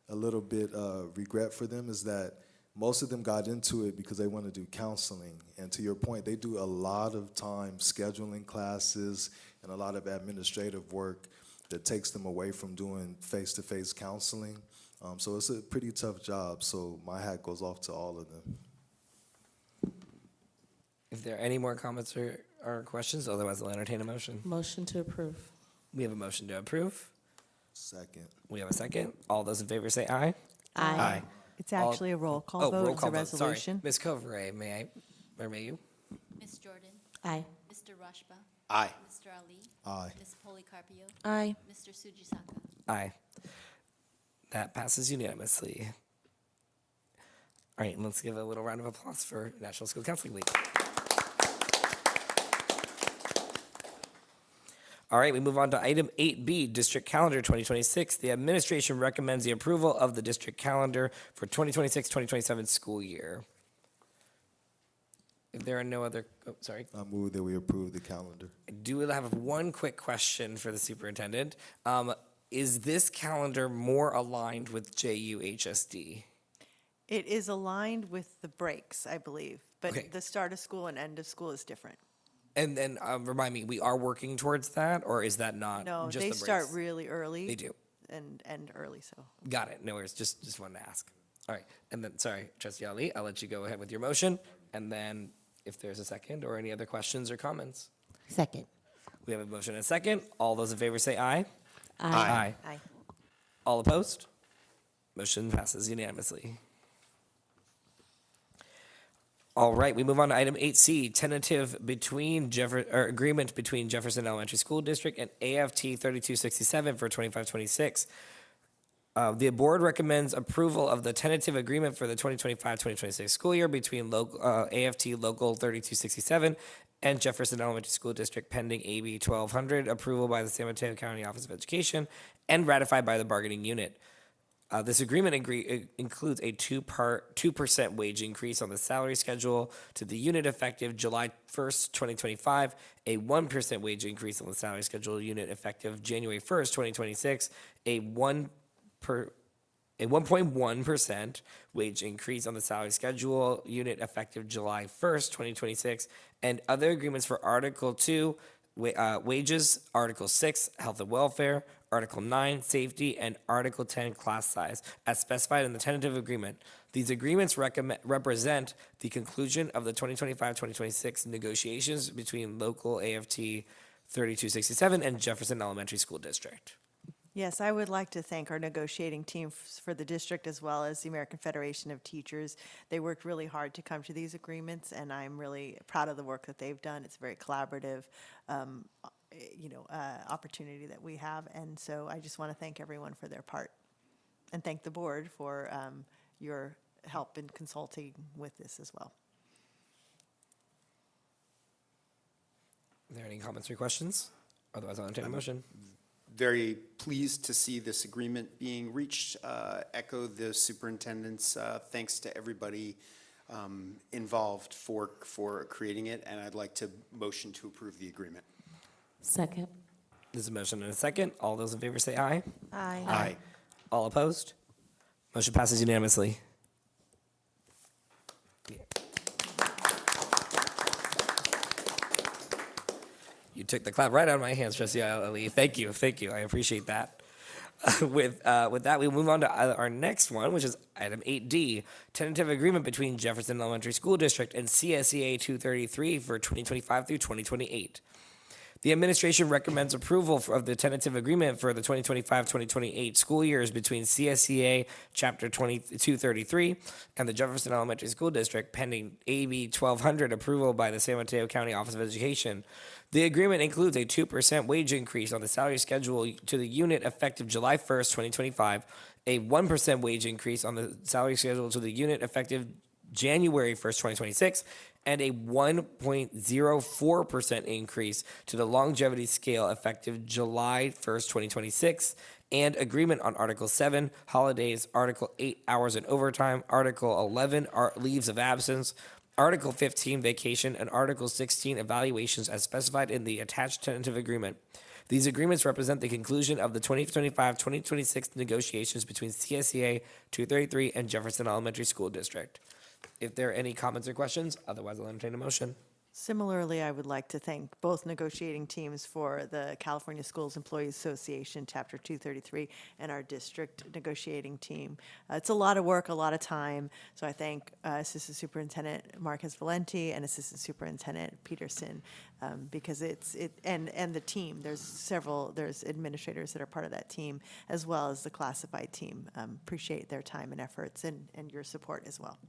a little bit regret for them is that most of them got into it because they want to do counseling. And to your point, they do a lot of time scheduling classes and a lot of administrative work that takes them away from doing face-to-face counseling. So it's a pretty tough job, so my hat goes off to all of them. If there are any more comments or questions, otherwise I'll entertain a motion. Motion to approve. We have a motion to approve. Second. We have a second. All those in favor say aye. Aye. It's All- actually a roll call Oh, vote. roll It's call a vote. Sorry. resolution. Ms. Covray, may you? Ms. Jordan? Aye. Mr. Rashba? Aye. Mr. Ali? Aye. Ms. Policarpio? Aye. Mr. Sujisaka? Aye. That passes unanimously. All right, let's give a little round of applause for National School Counseling Week. All right, we move on to item 8B, District Calendar 2026. The administration recommends the approval of the district calendar for 2026-2027 school year. If there are no other, I move that we approve the calendar. I do have one quick question for the superintendent. Is this calendar more aligned with JUHSD? It is aligned with the breaks, I believe, but Okay. the start of school and end of school is different. And then remind me, we are working towards that, or is that not No, just they the start breaks? really early. They do. And end early, so. Got it. No worries. Just wanted to ask. All right. And then, sorry, Trustee Ali, I'll let you go ahead with your motion. And then if there's a second or any other questions or comments. Second. We have a motion and a second. All those in favor say aye. Aye. Aye. All opposed? Motion passes unanimously. All right, we move on to item 8C, tentative agreement between Jefferson Elementary School District and AFT 3267 for 25-26. The board recommends approval of the tentative agreement for the 2025-2026 school year between AFT Local 3267 and Jefferson Elementary School District pending AB 1200 approval by the San Mateo County Office of Education and ratified by the bargaining unit. This agreement includes a 2% wage increase on the salary schedule to the unit effective July 1st, 2025, a 1% wage increase on the salary schedule unit effective January 1st, 2026, a 1.1% wage increase on the salary schedule unit effective July 1st, 2026, and other agreements for Article 2, wages, Article 6, health and welfare, Article 9, safety, and Article 10, class size, as specified in the tentative agreement. These agreements represent the conclusion of the 2025-2026 negotiations between local AFT 3267 and Jefferson Elementary School District. Yes, I would like to thank our negotiating team for the district as well as the American Federation of Teachers. They worked really hard to come to these agreements, and I'm really proud of the work that they've done. It's a very collaborative, opportunity that we have, and so I just want to thank everyone for their part, and thank the board for your help in consulting with this as well. Are there any comments or questions? Otherwise, I'll entertain a motion. Very pleased to see this agreement being reached. Echo the superintendent's thanks to everybody involved for creating it, and I'd like to motion to approve the agreement. Second. There's a motion and a second. All those in favor say aye. Aye. Aye. All opposed? Motion passes unanimously. You took the clap right out of my hands, Trustee Ali. Thank you. I appreciate that. With that, we move on to our next one, which is item 8D, tentative agreement between Jefferson Elementary School District and CSEA 233 for 2025 through 2028. The administration recommends approval of the tentative agreement for the 2025-2028 school years between CSEA Chapter 233 and the Jefferson Elementary School District pending AB 1200 approval by the San Mateo County Office of Education. The agreement includes a 2% wage increase on the salary schedule to the unit effective July 1st, 2025, a 1% wage increase on the salary schedule to the unit effective January 1st, 2026, and a 1.04% increase to the longevity scale effective July 1st, 2026, and agreement on Article 7, holidays, Article 8, hours and overtime, Article 11, leaves of absence, Article 15, vacation, and Article 16, evaluations as specified in the attached tentative agreement. These agreements represent the conclusion of the 2025-2026 negotiations between CSEA 233 and Jefferson Elementary School District. If there are any comments or questions, otherwise I'll entertain a motion. Similarly, I would like to thank both negotiating teams for the California Schools Employees Association, Chapter 233, and our district negotiating team. It's a lot of work, a lot of time, so I thank Assistant Superintendent Marquez Valenti and Assistant Superintendent Peterson, because and the team. There's administrators that are part of that team, as well as the classified team. Appreciate their time and efforts and your support as well.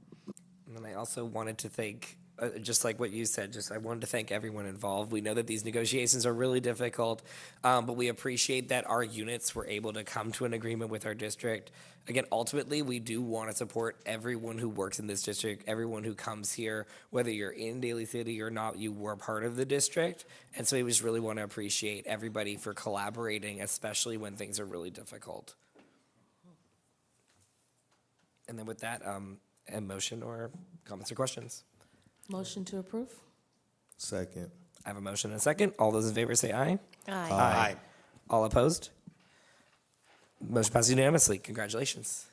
And then I also wanted to thank, just like what you said, I wanted to thank everyone involved. We know that these negotiations are really difficult, but we appreciate that our units were able to come to an agreement with our district. Again, ultimately, we do want to support everyone who works in this district, everyone who comes here, whether you're in Daly City or not, you were part of the district. And so we just really want to appreciate everybody for collaborating, especially when things are really difficult. And then with that, a motion or comments or questions? Motion to approve? Second. I have a motion and a second. All those in favor say aye. Aye. Aye. All opposed? Motion passes unanimously. Congratulations.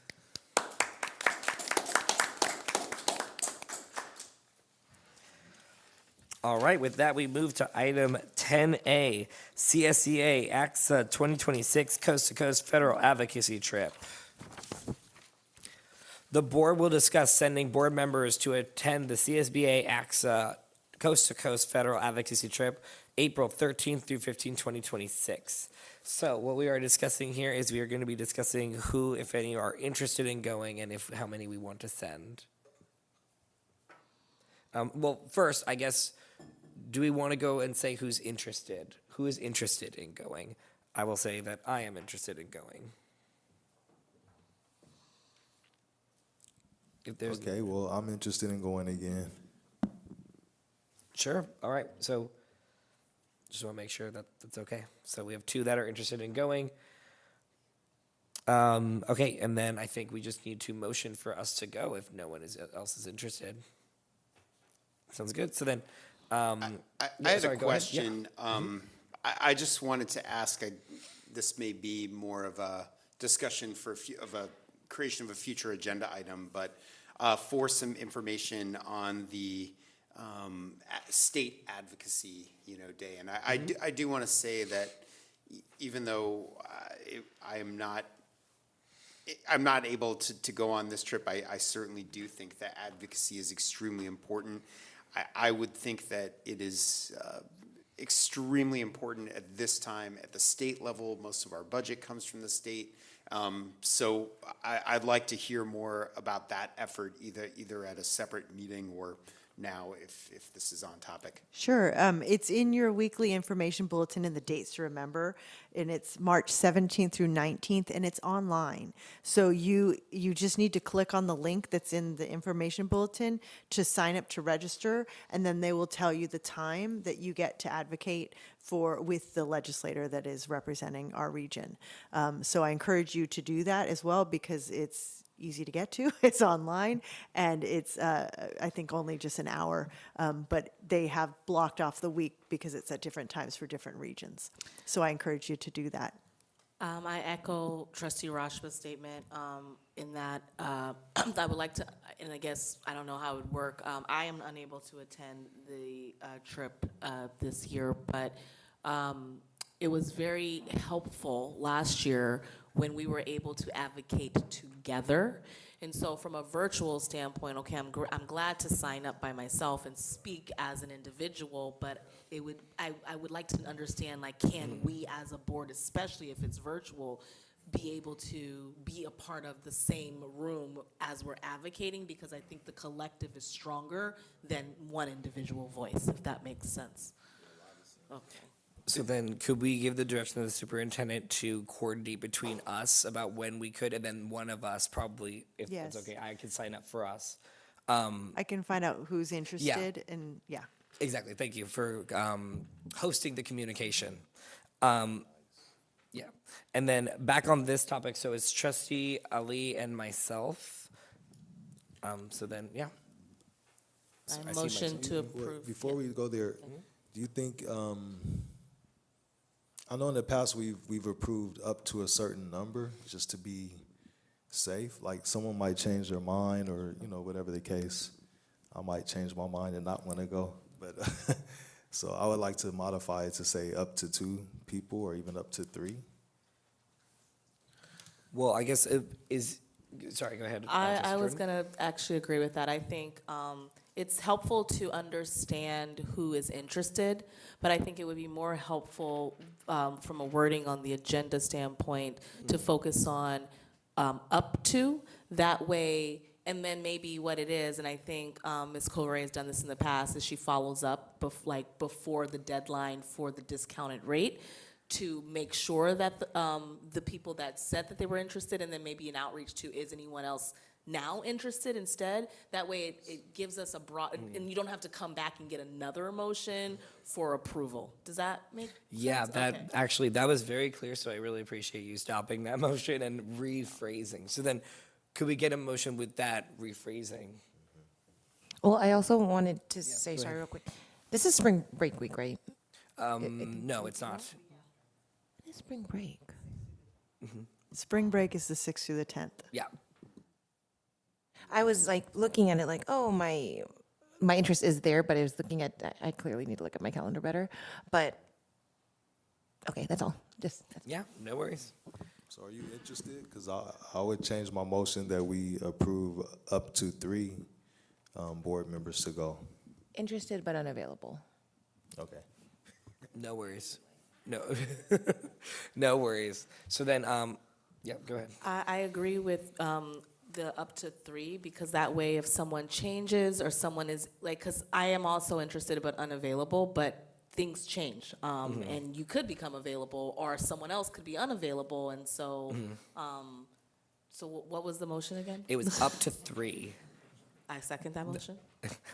All right, with that, we move to item 10A, CSEA AXA 2026 Coast to Coast Federal Advocacy Trip. The board will discuss sending board members to attend the CSBA AXA Coast to Coast Federal Advocacy Trip, April 13th through 15th, 2026. So what we are discussing here is we are going to be discussing who, if any, are interested in going and how many we want to send. Well, first, I guess, do we want to go and say who's interested? Who is interested in going? I will say that I am interested in going. If there's Okay, well, I'm interested in going again. Sure. All right. So just want to make sure that that's okay. So we have two that are interested in going. Okay. And then I think we just need to motion for us to go if no one else is interested. Sounds good. So then, I yeah, had sorry, a go ahead. Yeah. question. I just wanted to ask, this may be more of a discussion of a creation of a future agenda item, but for some information on the state advocacy, day. And I do want to say that even though I'm not able to go on this trip, I certainly do think that advocacy is extremely important. I would think that it is extremely important at this time at the state level. Most of our budget comes from the state. So I'd like to hear more about that effort, either at a separate meeting or now if this is on topic. Sure. It's in your weekly information bulletin and the dates to remember, and it's March 17th through 19th, and it's online. So you just need to click on the link that's in the information bulletin to sign up to register, and then they will tell you the time that you get to advocate with the legislator that is representing our region. So I encourage you to do that as well, because it's easy to get to. It's online, and it's, I think, only just an hour. But they have blocked off the week because it's at different times for different regions. So I encourage you to do that. I echo Trustee Rashba's statement in that I would like to, and I guess I don't know how it would work. I am unable to attend the trip this year, but it was very helpful last year when we were able to advocate together. And so from a virtual standpoint, okay, I'm glad to sign up by myself and speak as an individual, but I would like to understand, like, can we as a board, especially if it's virtual, be able to be a part of the same room as we're advocating? Because I think the collective is stronger than one individual voice, if that makes sense. Okay. So then could we give the direction of the superintendent to coordinate between us about when we could, and then one of us probably, if Yes. it's okay, I could sign up for us. I can find out who's interested, and yeah. Exactly. Thank you for hosting the communication. Yeah. And then back on this topic, so it's Trustee Ali and myself. So then, yeah. So I see Motion myself. to Well, approve. before we go there, do you think, I know in the past we've approved up to a certain number just to be safe. Like someone might change their mind or, whatever the case. I might change my mind and not want to go. But so I would like to modify it to say up to 2 people or even up to 3. Well, I guess it is, sorry, go ahead. I was Jordan. going to actually agree with that. I think it's helpful to understand who is interested, but I think it would be more helpful from a wording on the agenda standpoint to focus on up to, that way, and then maybe what it is, and I think Ms. Colray has done this in the past, is she follows up before the deadline for the discounted rate to make sure that the people that said that they were interested, and then maybe an outreach to, is anyone else now interested instead? That way it gives us a broad, and you don't have to come back and get another motion for approval. Does that make sense? Yeah, that Okay. actually, that was very clear, so I really appreciate you stopping that motion and rephrasing. So then, could we get a motion with that rephrasing? Well, I also wanted to say, go sorry, ahead. real quick. This is spring break week, right? No, it's not. It is spring break. Spring break is the 6th through the 10th. Yeah. I was like looking at it like, oh, my interest is there, but I was looking at, I clearly need to look at my calendar better. But, okay, that's all. Yeah, no worries. So are you interested? Because I would change my motion that we approve up to 3 board members to go. Interested but unavailable. Okay. No worries. No, no worries. So then, yeah, go ahead. I agree with the up to 3, because that way if someone changes or someone is, like, because I am also interested but unavailable, but things change. And you could become available or someone else could be unavailable. And so, so what was the motion again? It was up to 3. I second that motion.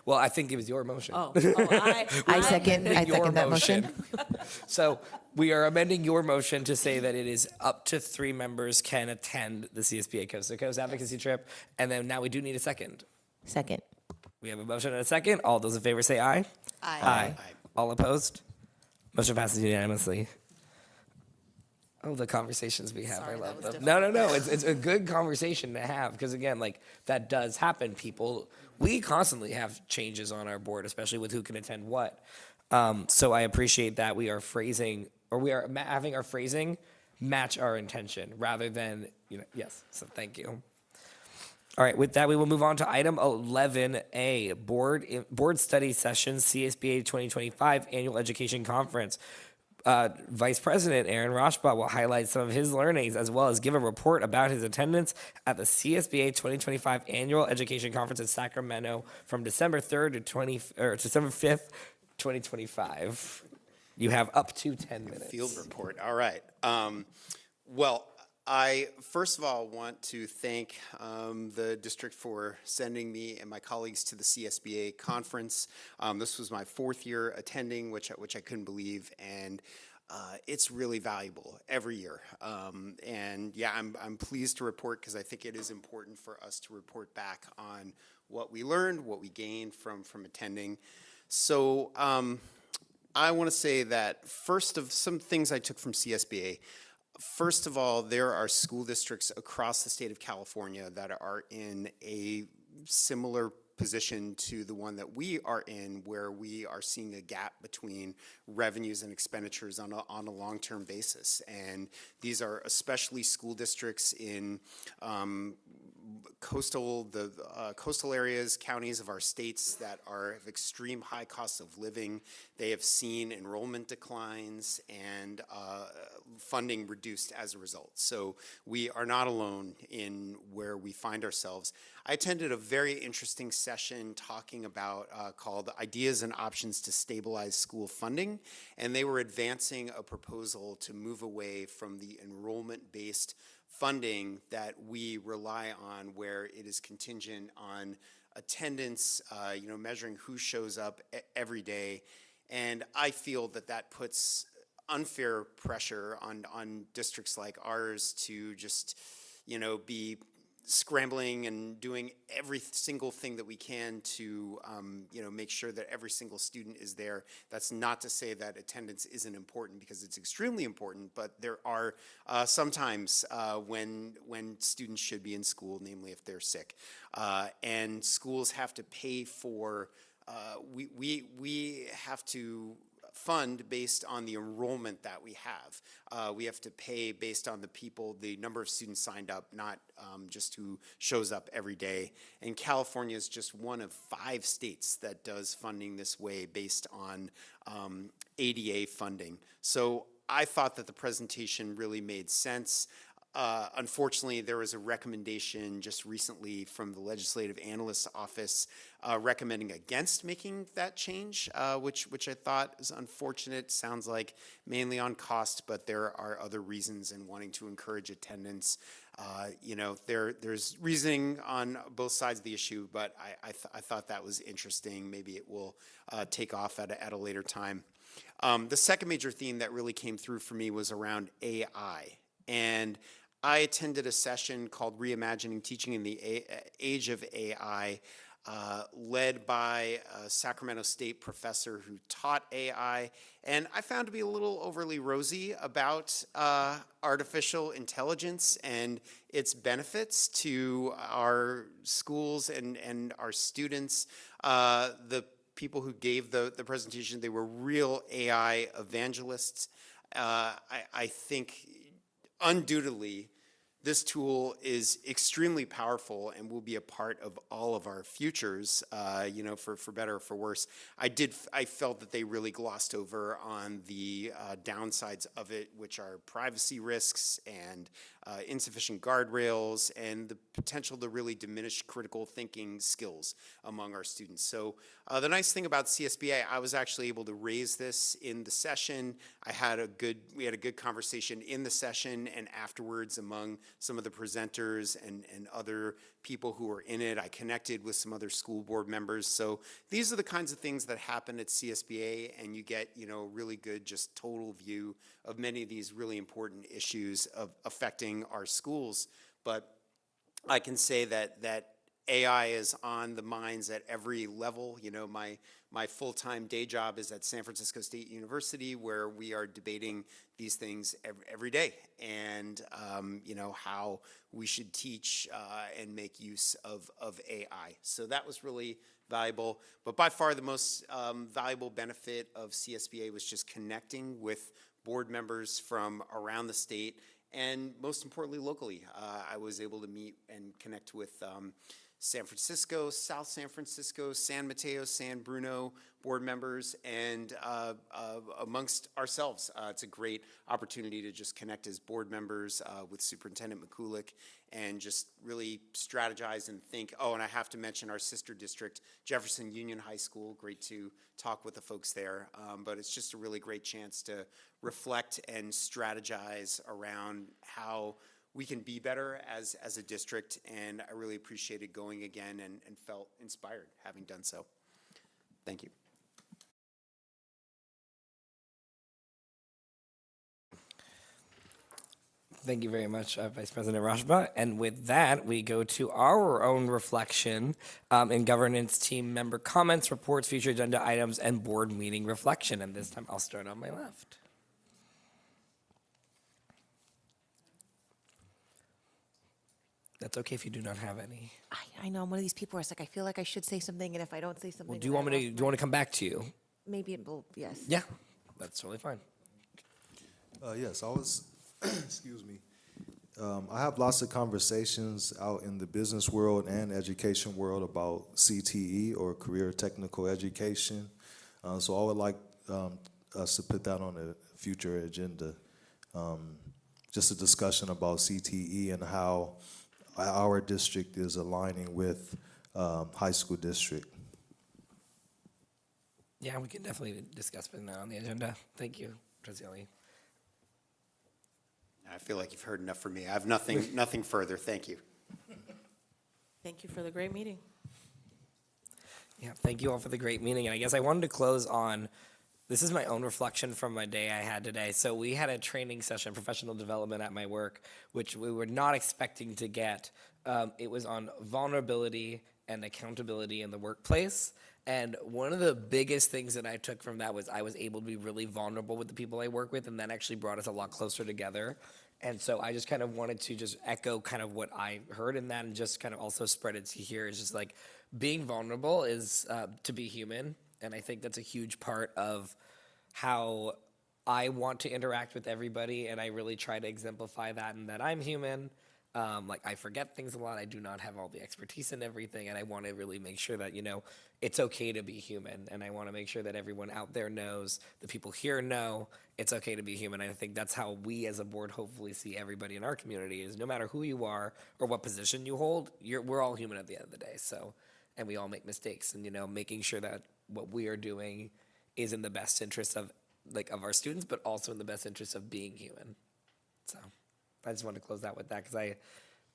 Well, I think it was your motion. I second that motion. So we are amending your motion to say that it is up to 3 members can attend the CSBA Coast to Coast advocacy trip. And then now we do need a second. Second. We have a motion and a second. All those in favor say aye. Aye. All opposed? Motion passes unanimously. Oh, the conversations we have. Sorry, I that love was them. No. It's a good conversation to have because, again, like that does happen. We constantly have changes on our board, especially with who can attend what. So I appreciate that we are phrasing, or we are having our phrasing match our intention rather than, yes. So thank you. All right, with that, we will move on to item 11A, Board Study Sessions, CSBA 2025 Annual Education Conference. Vice President Aaron Roshba will highlight some of his learnings as well as give a report about his attendance at the CSBA 2025 Annual Education Conference in Sacramento from December 3rd to December 5th, 2025. You have up to 10 minutes. Field report, all right. Well, I first of all want to thank the district for sending me and my colleagues to the CSBA conference. This was my 4th year attending, which I couldn't believe, and it's really valuable every year. And yeah, I'm pleased to report because I think it is important for us to report back on what we learned, what we gained from attending. So I want to say that first of some things I took from CSBA. First of all, there are school districts across the state of California that are in a similar position to the one that we are in, where we are seeing a gap between revenues and expenditures on a long-term basis. And these are especially school districts in coastal areas, counties of our states that are of extreme high costs of living. They have seen enrollment declines and funding reduced as a result. So we are not alone in where we find ourselves. I attended a very interesting session talking about called Ideas and Options to Stabilize School Funding, and they were advancing a proposal to move away from the enrollment-based funding that we rely on, where it is contingent on attendance, measuring who shows up every day. And I feel that puts unfair pressure on districts like ours to just, be scrambling and doing every single thing that we can to, make sure that every single student is there. That's not to say that attendance isn't important, because it's extremely important, but there are sometimes when students should be in school, namely if they're sick. And schools have to pay for, we have to fund based on the enrollment that we have. We have to pay based on the number of students signed up, not just who shows up every day. And California is just one of 5 states that does funding this way based on ADA funding. So I thought that the presentation really made sense. Unfortunately, there was a recommendation just recently from the Legislative Analyst's Office recommending against making that change, which I thought is unfortunate. Sounds like mainly on cost, but there are other reasons in wanting to encourage attendance. There's reasoning on both sides of the issue, but I thought that was interesting. Maybe it will take off at a later time. The second major theme that really came through for me was around AI. And I attended a session called Reimagining Teaching in the Age of AI, led by a Sacramento State professor who taught AI. And I found to be a little overly rosy about artificial intelligence and its benefits to our schools and our students. The people who gave the presentation, they were real AI evangelists. I think undoubtedly, this tool is extremely powerful and will be a part of all of our futures, for better or for worse. I felt that they really glossed over on the downsides of it, which are privacy risks and insufficient guardrails and the potential to really diminish critical thinking skills among our students. So the nice thing about CSBA, I was actually able to raise this in the session. We had a good conversation in the session and afterwards among some of the presenters and other people who were in it. I connected with some other school board members. So these are the kinds of things that happen at CSBA, and you get, a really good just total view of many of these really important issues of affecting our schools. But I can say that AI is on the minds at every level. My full-time day job is at San Francisco State University, where we are debating these things every day, and how we should teach and make use of AI. So that was really valuable. But by far the most valuable benefit of CSBA was just connecting with board members from around the state, and most importantly, locally. I was able to meet and connect with San Francisco, South San Francisco, San Mateo, San Bruno board members, and amongst ourselves. It's a great opportunity to just connect as board members with Superintendent McCulloch and just really strategize and think. Oh, and I have to mention our sister district, Jefferson Union High School. Great to talk with the folks there. But it's just a really great chance to reflect and strategize around how we can be better as a district, and I really appreciated going again and felt inspired having done so. Thank you. Thank you very much, Vice President Rashba. And with that, we go to our own reflection in governance team member comments, reports, future agenda items, and board meeting reflection. And this time I'll start on my left. That's okay if you do not have any. I know I'm one of these people where it's like I feel like I should say something, and if I don't say something, Well, do you want me to come back to you? Maybe it will. Yes. Yeah, that's totally fine. Yes, I was, excuse me. I have lots of conversations out in the business world and education world about CTE, or career technical education. So I would like us to put that on a future agenda. Just a discussion about CTE and how our district is aligning with high school district. Yeah, we can definitely discuss putting that on the agenda. Thank you, Trustee Ali. I feel like you've heard enough from me. I have nothing further. Thank you. Thank you for the great meeting. Yeah, thank you all for the great meeting. And I guess I wanted to close on This is my own reflection from my day I had today. So we had a training session, professional development at my work, which we were not expecting to get. It was on vulnerability and accountability in the workplace. And one of the biggest things that I took from that was I was able to be really vulnerable with the people I work with, and that actually brought us a lot closer together. And so I just kind of wanted to just echo kind of what I heard in that and just kind of also spread it to here. Is just like being vulnerable is to be human. And I think that's a huge part of how I want to interact with everybody. And I really try to exemplify that and that I'm human. Like I forget things a lot. I do not have all the expertise in everything. And I want to really make sure that, it's okay to be human. And I want to make sure that everyone out there knows, the people here know it's okay to be human. And I think that's how we as a board hopefully see everybody in our community is no matter who you are or what position you hold, we're all human at the end of the day. So, and we all make mistakes and, making sure that what we are doing is in the best interest of our students, but also in the best interest of being human. So I just wanted to close that with that because I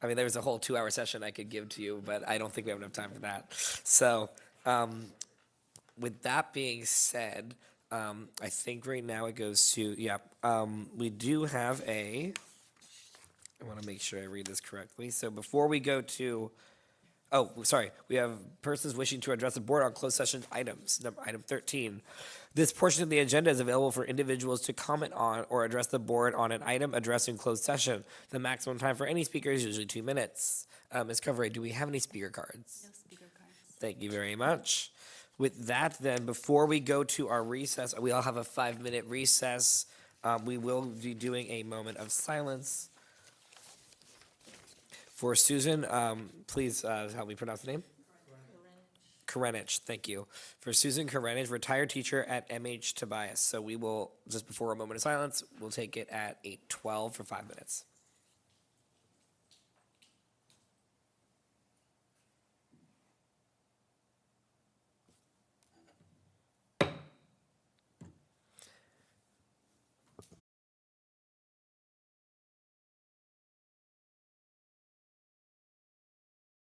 mean, there was a whole 2-hour session I could give to you, but I don't think we have enough time for that. So with that being said, I think right now it goes to, we do have I want to make sure I read this correctly. So before we go to, we have persons wishing to address the board on closed session items, item 13. This portion of the agenda is available for individuals to comment on or address the board on an item addressed in closed session. The maximum time for any speaker is usually 2 minutes. Ms. Coveray, do we have any speaker cards? No speaker cards. Thank you very much. With that, then, before we go to our recess, we all have a 5-minute recess. We will be doing a moment of silence. For Susan, please help me pronounce the name. Karenich, thank you. For Susan Karenich, retired teacher at MH Tobias. So we will, just before a moment of silence, we'll take it at 8:12 for 5 minutes.